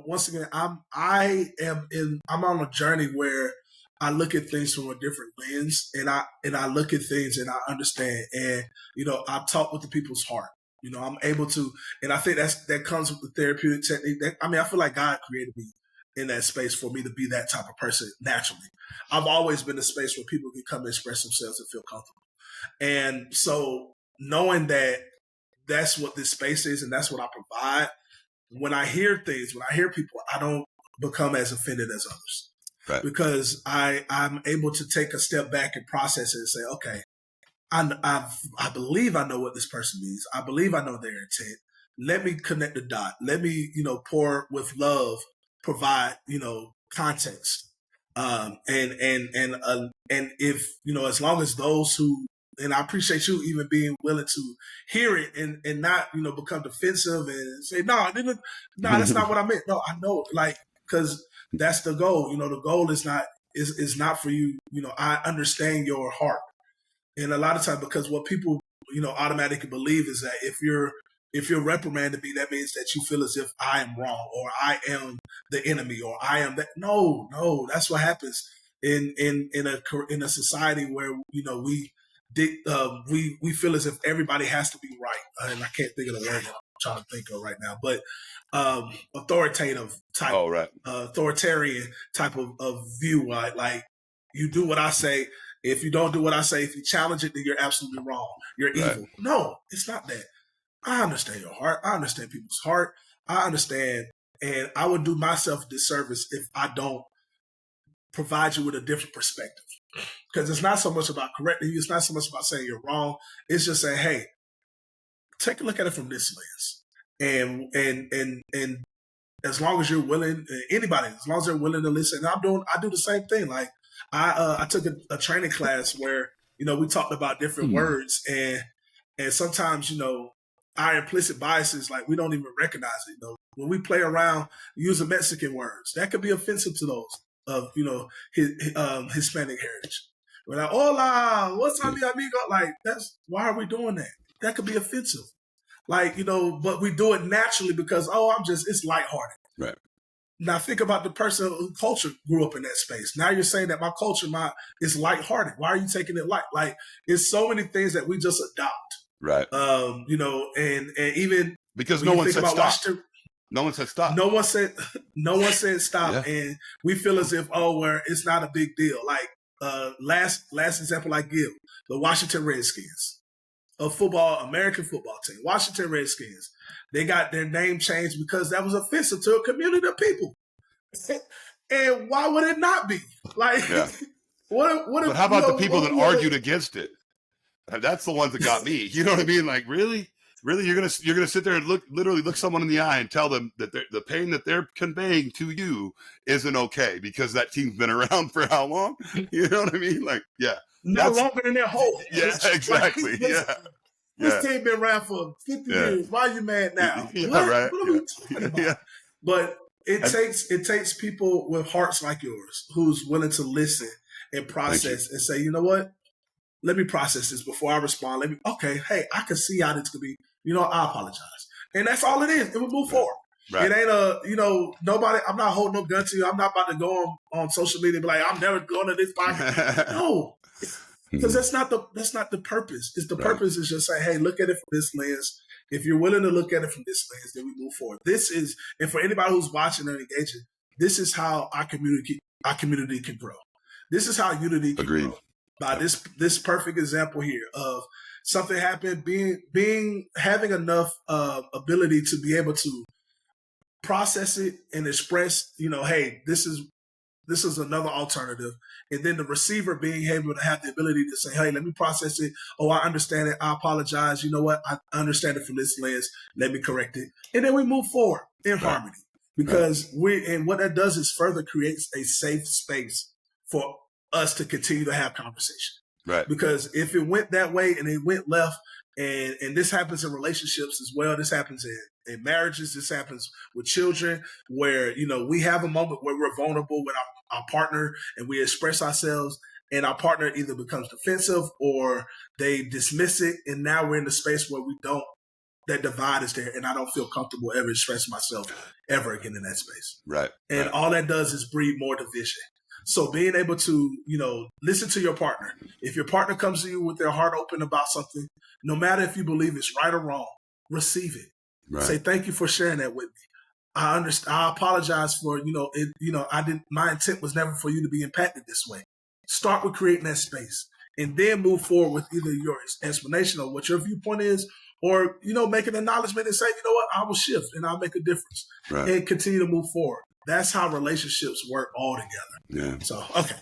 once again, I'm on a journey where I look at things from a different lens, and I look at things and I understand, and I talk with the people's heart. I'm able to, and I think that comes with the therapeutic technique. I feel like God created me in that space for me to be that type of person naturally. I've always been a space where people can come and express themselves and feel comfortable. And so knowing that that's what this space is and that's what I provide, when I hear things, when I hear people, I don't become as offended as others. Right. Because I'm able to take a step back and process it and say, okay, I believe I know what this person means. I believe I know their intent. Let me connect the dot. Let me, pour with love, provide, context. And if, as long as those who, and I appreciate you even being willing to hear it and not, become defensive and say, no, that's not what I meant. No, I know, because that's the goal. The goal is not for you. I understand your heart. And a lot of times, because what people automatically believe is that if you're reprimanding me, that means that you feel as if I am wrong or I am the enemy or I am that. No, that's what happens in a society where we feel as if everybody has to be right, and I can't think of the word that I'm trying to think of right now, but authoritative type, authoritarian type of view, right? Like you do what I say. If you don't do what I say, if you challenge it, then you're absolutely wrong. You're evil. No, it's not that. I understand your heart. I understand people's heart. I understand, and I would do myself a disservice if I don't provide you with a different perspective. Because it's not so much about correcting you. It's not so much about saying you're wrong. It's just saying, hey, take a look at it from this lens. And as long as you're willing, anybody, as long as they're willing to listen, I do the same thing. Like I took a training class where, we talked about different words and sometimes, our implicit biases, like we don't even recognize it. When we play around using Mexican words, that could be offensive to those of, Hispanic heritage. We're like, hola, what's up, mi amigo? Like, why are we doing that? That could be offensive. Like, but we do it naturally because, it's lighthearted. Right. Now think about the person whose culture grew up in that space. Now you're saying that my culture is lighthearted. Why are you taking it light? Like, it's so many things that we just adopt. Right. And even because no one said stop. Washington, no one said stop. No one said stop. Yeah. And we feel as if, where it's not a big deal. Like, last example I give, the Washington Redskins, a American football team, Washington Redskins. They got their name changed because that was offensive to a community of people. And why would it not be? Like, yeah. But how about the people that argued against it? That's the ones that got me. You know what I mean? Like, really, you're gonna sit there and literally look someone in the eye and tell them that the pain that they're conveying to you isn't okay because that team's been around for how long? You know what I mean? Like, yeah, no longer than their whole. Yeah, exactly. Like, this team been around for 50 years. Why are you mad now? Yeah, what? Right. What are we talking about? Yeah. But it takes people with hearts like yours who's willing to listen and process and say, you know what? Let me process this before I respond. Hey, I can see how this could be. I apologize. And that's all it is. It will move forward. Right. It ain't nobody, I'm not holding no gun to you. I'm not about to go on social media and be like, I'm never going to this podcast. No. Because that's not the purpose. It's the purpose is just saying, hey, look at it from this lens. If you're willing to look at it from this lens, then we move forward. And for anybody who's watching and engaging, this is how our community can grow. This is how unity can grow. By this perfect example here of something happened, having enough ability to be able to process it and express, hey, this is another alternative. And then the receiver being able to have the ability to say, hey, let me process it. Oh, I understand it. I apologize. You know what? I understand it from this lens. Let me correct it. And then we move forward in harmony because what that does is further creates a safe space for us to continue to have conversation. Right. Because if it went that way and it went left, and this happens in relationships as well, this happens in marriages, this happens with children, where, we have a moment where we're vulnerable with our partner and we express ourselves and our partner either becomes defensive or they dismiss it. And now we're in the space where that divide is there and I don't feel comfortable ever expressing myself ever again in that space. Right. And all that does is breed more division. So being able to, listen to your partner. If your partner comes to you with their heart open about something, no matter if you believe it's right or wrong, receive it. Right. Say, thank you for sharing that with me. I understand. I apologize for, my intent was never for you to be impacted this way. Start with creating that space and then move forward with either your explanation of what your viewpoint is or, make an acknowledgement and say, you know what, I will shift and I'll make a difference and continue to move forward. That's how relationships work all together. Yeah. So, okay.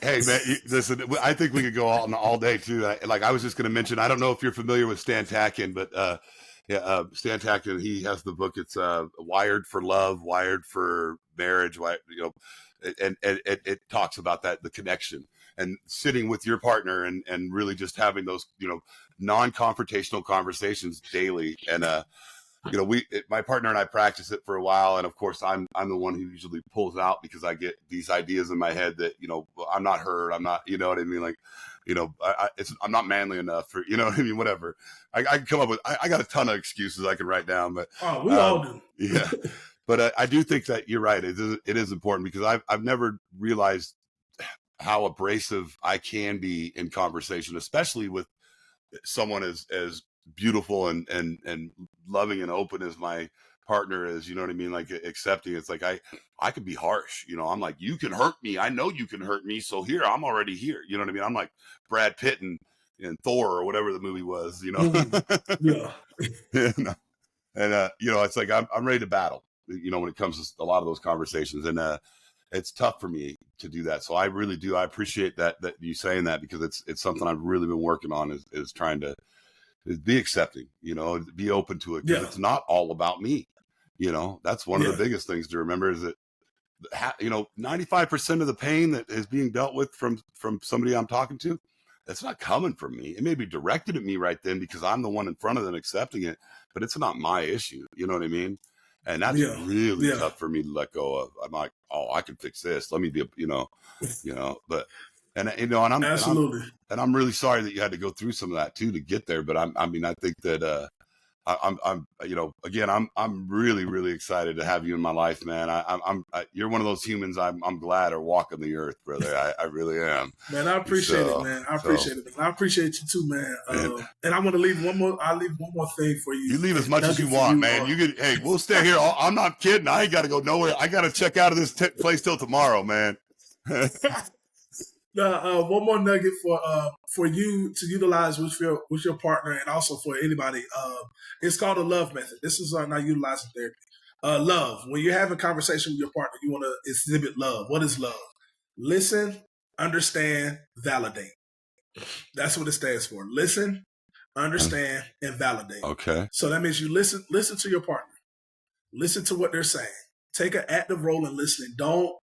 Hey, man, listen, I think we could go on all day, too. I was just going to mention, I don't know if you're familiar with Stan Tatkin, but Stan Tatkin, he has the book. It's Wired for Love, Wired for Marriage, and it talks about that, the connection and sitting with your partner and really just having those, non-confrontational conversations daily. And, my partner and I practice it for a while. And of course, I'm the one who usually pulls out because I get these ideas in my head that, I'm not heard. I'm not, you know what I mean? Like, I'm not manly enough for, what I mean? Whatever. I can come up with, I got a ton of excuses I can write down, but we all do. Yeah. But I do think that you're right. It is important because I've never realized how abrasive I can be in conversation, especially with someone as beautiful and loving and open as my partner is, you know what I mean? Like accepting. It's like I could be harsh, I'm like, you can hurt me. I know you can hurt me. So here, I'm already here. You know what I mean? I'm like Brad Pitt and Thor or whatever the movie was, Yeah. And it's like I'm ready to battle, when it comes to a lot of those conversations. And it's tough for me to do that. So I really do. I appreciate that you saying that, because it's something I've really been working on is trying to be accepting, be open to it. Because it's not all about me. That's one of the biggest things to remember is that, 95% of the pain that is being dealt with from somebody I'm talking to, that's not coming from me. It may be directed at me right then because I'm the one in front of them accepting it, but it's not my issue. You know what I mean? And that's really tough for me to let go of. I'm like, oh, I can fix this. Let me be, but, and I'm absolutely. And I'm really sorry that you had to go through some of that too to get there. But I think that, I'm really, really excited to have you in my life, man. You're one of those humans I'm glad are walking the earth, brother. I really am. Man, I appreciate it, man. I appreciate it. Man. I appreciate you too, man. And I'm gonna leave one more thing for you. You leave as much as you want, man. Hey, we'll stay here. I'm not kidding. I ain't got to go nowhere. I got to check out of this place till tomorrow, man. One more nugget for you to utilize with your partner, and also for anybody. It's called a love method. This is not utilizing therapy. Love. When you're having a conversation with your partner, you want to exhibit love. What is love? Listen, understand, validate. That's what it stands for. Listen, understand, and validate. Okay. So that means you listen to your partner. Listen to what they're saying. Take an active role in listening. Don't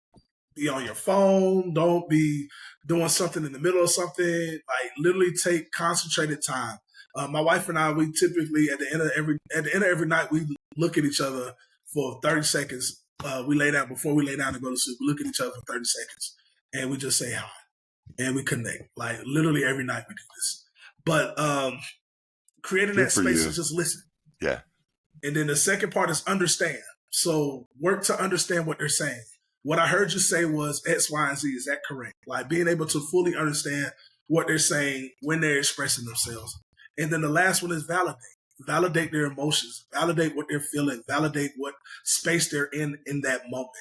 be on your phone. Don't be doing something in the middle of something. Like literally take concentrated time. My wife and I, we typically at the end of every night, we look at each other for 30 seconds. We lay down before we lay down to go to sleep. We look at each other for 30 seconds and we just say hi and we connect. Like literally every night we do this. But creating that space is just listen. Yeah. And then the second part is understand. So work to understand what they're saying. What I heard you say was X, Y, and Z. Is that correct? Like being able to fully understand what they're saying when they're expressing themselves. And then the last one is validate. Validate their emotions. Validate what they're feeling. Validate what space they're in that moment.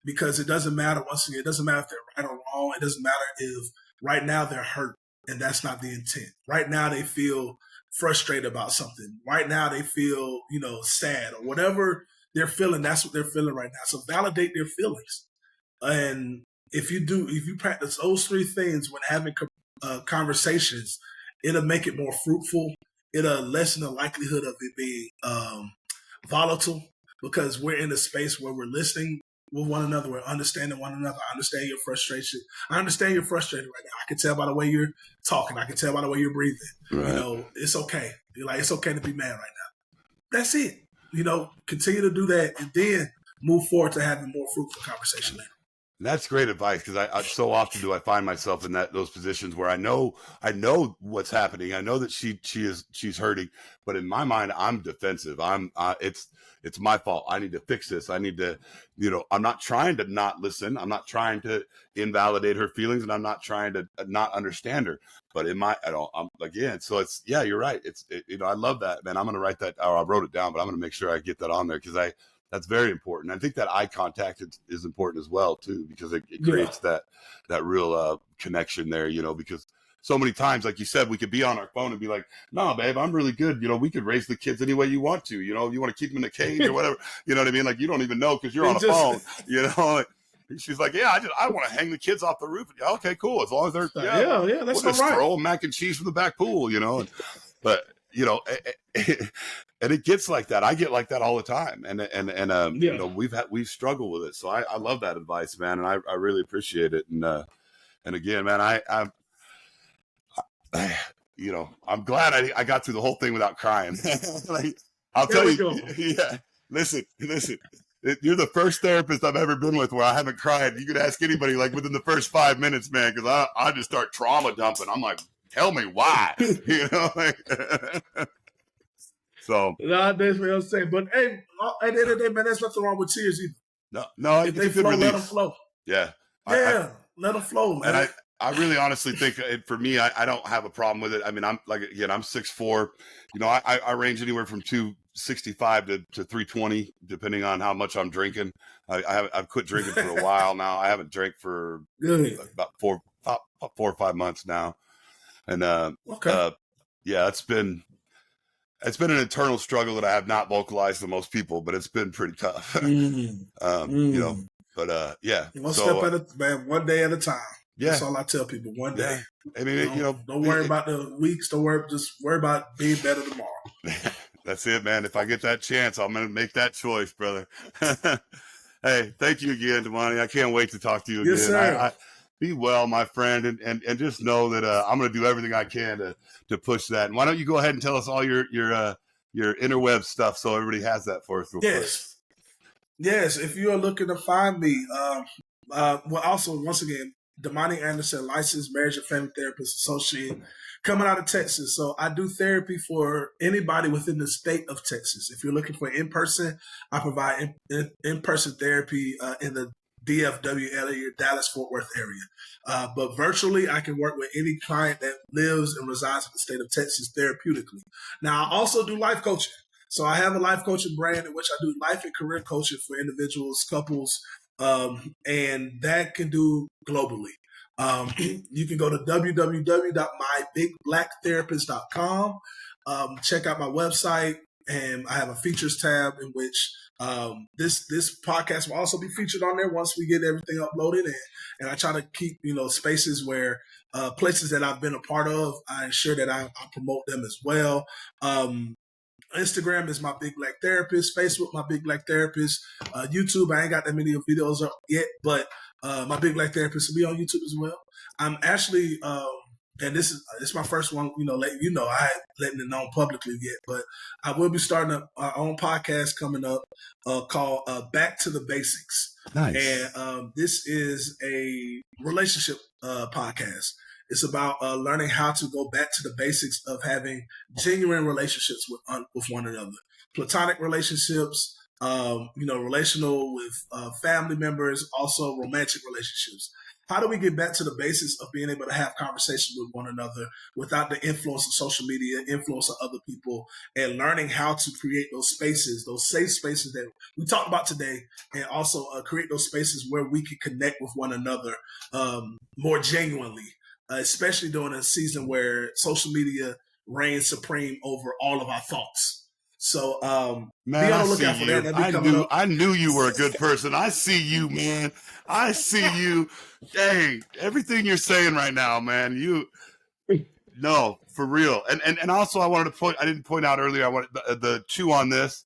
Because it doesn't matter, once again, it doesn't matter if they're right or wrong. It doesn't matter if right now they're hurt and that's not the intent. Right now they feel frustrated about something. Right now they feel, sad or whatever they're feeling. That's what they're feeling right now. So validate their feelings. And if you practice those three things when having conversations, it'll make it more fruitful. It'll lessen the likelihood of it being volatile, because we're in a space where we're listening with one another. We're understanding one another. I understand your frustration. I understand you're frustrated right now. I can tell by the way you're talking. I can tell by the way you're breathing. Right. It's okay. You're like, it's okay to be mad right now. That's it. Continue to do that and then move forward to having more fruitful conversation later. That's great advice, because I so often do I find myself in those positions where I know what's happening. I know that she's hurting, but in my mind I'm defensive. It's my fault. I need to fix this. I need to, I'm not trying to not listen. I'm not trying to invalidate her feelings, and I'm not trying to not understand her. But so it's, yeah, you're right. I love that, man. I'm going to write that, or I wrote it down, but I'm going to make sure I get that on there, because that's very important. I think that eye contact is important as well too, because it creates that real connection there, because so many times, like you said, we could be on our phone and be like, "No, babe, I'm really good. We could raise the kids any way you want to. You want to keep them in a cage or whatever. You know what I mean? Like you don't even know because you're on a phone. She's like, "Yeah, I want to hang the kids off the roof." Okay, cool. As long as they're that's we'll all right. Throw mac and cheese from the back pool, But and it gets like that. I get like that all the time, and we've struggled with it. So I love that advice, man, and I really appreciate it. And again, man, I'm glad I got through the whole thing without crying. I'll tell you. Yeah, listen. You're the first therapist I've ever been with where I haven't cried. You could ask anybody like within the first 5 minutes, man, because I just start trauma dumping. I'm like, tell me why, you know. Like, so no, that's what I'm saying. But hey, at the end of the day, man, there's nothing wrong with tears either. no, If they flow, let them flow. Yeah, let them flow, man. And I really honestly think for me, I don't have a problem with it. I mean, I'm 6'4". You know, I range anywhere from 265 to 320, depending on how much I'm drinking. I've quit drinking for a while now. I haven't drank for about 4 or 5 months now. And yeah, it's been an internal struggle that I have not vocalized to most people, but it's been pretty tough. You know, but yeah. One step at a man, one day at a time. Yeah. That's all I tell people. One day. I mean, don't worry about the weeks. Just worry about being better tomorrow. That's it, man. If I get that chance, I'm going to make that choice, brother. Hey, thank you again, Damani. I can't wait to talk to you again. Yes, sir. Be well, my friend, and just know that I'm going to do everything I can to push that. And why don't you go ahead and tell us all your interweb stuff so everybody has that for us real quick. Yes. If you are looking to find me, well, also once again, Damani Anderson, licensed marriage and family therapist associate, coming out of Texas. So I do therapy for anybody within the state of Texas. If you're looking for in-person, I provide in-person therapy in the DFW area, Dallas-Fort Worth area. But virtually, I can work with any client that lives and resides in the state of Texas therapeutically. Now, I also do life coaching. So I have a life coaching brand in which I do life and career coaching for individuals, couples, and that can do globally. You can go to www.mybigbblacktherapist.com, check out my website, and I have a features tab in which this podcast will also be featured on there once we get everything uploaded. And I try to keep, spaces where places that I've been a part of, I ensure that I promote them as well. Instagram is My Big Black Therapist. Facebook, My Big Black Therapist. YouTube, I ain't got that many videos up yet, but My Big Black Therapist will be on YouTube as well. I'm actually, and it's my first one, I ain't letting it known publicly yet, but I will be starting our own podcast coming up called Back to the Basics. Nice. And this is a relationship podcast. It's about learning how to go back to the basics of having genuine relationships with one another, platonic relationships, relational with family members, also romantic relationships. How do we get back to the basics of being able to have conversations with one another without the influence of social media, influence of other people, and learning how to create those spaces, those safe spaces that we talked about today, and also create those spaces where we can connect with one another more genuinely. Especially during a season where social media reigns supreme over all of our thoughts. So, man, be on the lookout for that. I knew you were a good person. I see you, man. I see you. Hey, everything you're saying right now, man. No, for real. And also, I didn't point out earlier. I wanted the chew on this.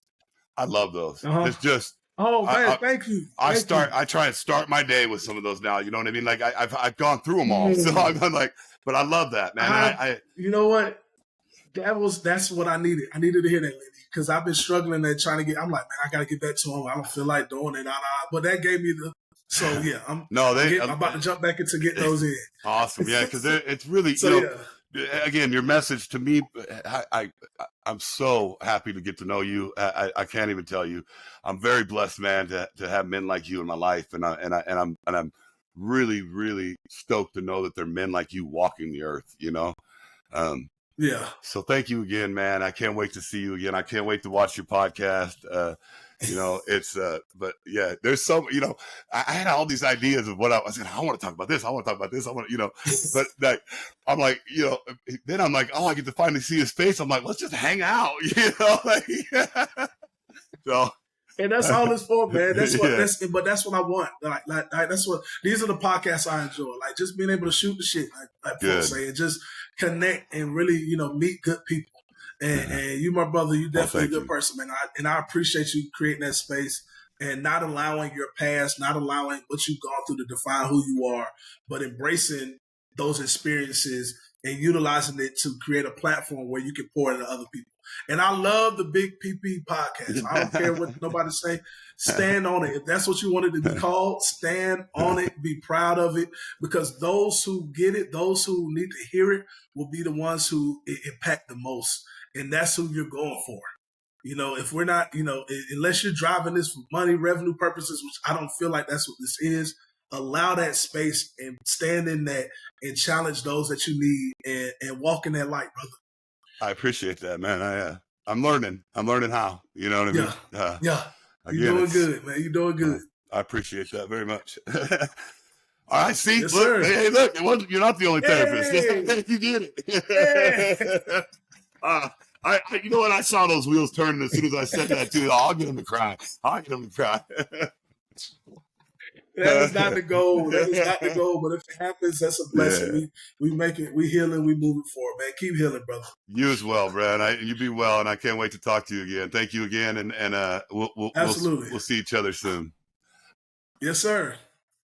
I love those. It's just. Oh man, thank you. I try and start my day with some of those now. You know what I mean? Like I've gone through them all, so I'm like, but I love that, man. You know what? That's what I needed. I needed to hear that, lady, because I've been struggling and trying to get. I'm like, man, I got to get back to him. I don't feel like doing it. But that gave me the. So yeah, I'm about to jump back into getting those in. Awesome, yeah, because it's really Again, your message to me, I'm so happy to get to know you. I can't even tell you. I'm very blessed, man, to have men like you in my life, and I'm really, really stoked to know that there are men like you walking the earth. Yeah. So thank you again, man. I can't wait to see you again. I can't wait to watch your podcast. It's but yeah, there's some, I had all these ideas of what I was saying. I want to talk about this. I want to talk about this. I want to, but like, I'm like, then I'm like, oh, I get to finally see his face. I'm like, let's just hang out, So. And that's all it's for, man. That's what I want. Like that's what these are the podcasts I enjoy. Like just being able to shoot the shit, like folks say, and just connect and really, meet good people. And you, my brother, you definitely a good person, man. I appreciate you creating that space and not allowing your past, not allowing what you've gone through to define who you are, but embracing those experiences and utilizing it to create a platform where you can pour into other people. And I love the Big PP podcast. I don't care what nobody say. Stand on it. If that's what you wanted to be called, stand on it. Be proud of it, because those who get it, those who need to hear it, will be the ones who it impact the most. And that's who you're going for. If we're not, unless you're driving this for money, revenue purposes, which I don't feel like that's what this is, allow that space and stand in that and challenge those that you need and walk in that light, brother. I appreciate that, man. I'm learning. I'm learning how. You know what I mean? Yeah. Again, You're doing good, man. You're doing good. I appreciate that very much. All right, see, Yes, look, sir. Hey, look, you're not the only therapist. Hey. You did it. Hey. You know what? I saw those wheels turning as soon as I said that too. I'll get him to cry. That is not the goal. That is not the goal. But if it happens, that's a blessing. Yeah. We make it. We healing. We moving forward, man. Keep healing, brother. You as well, Brad. You be well, and I can't wait to talk to you again. Thank you again, and Absolutely. we'll see each other soon. Yes, sir.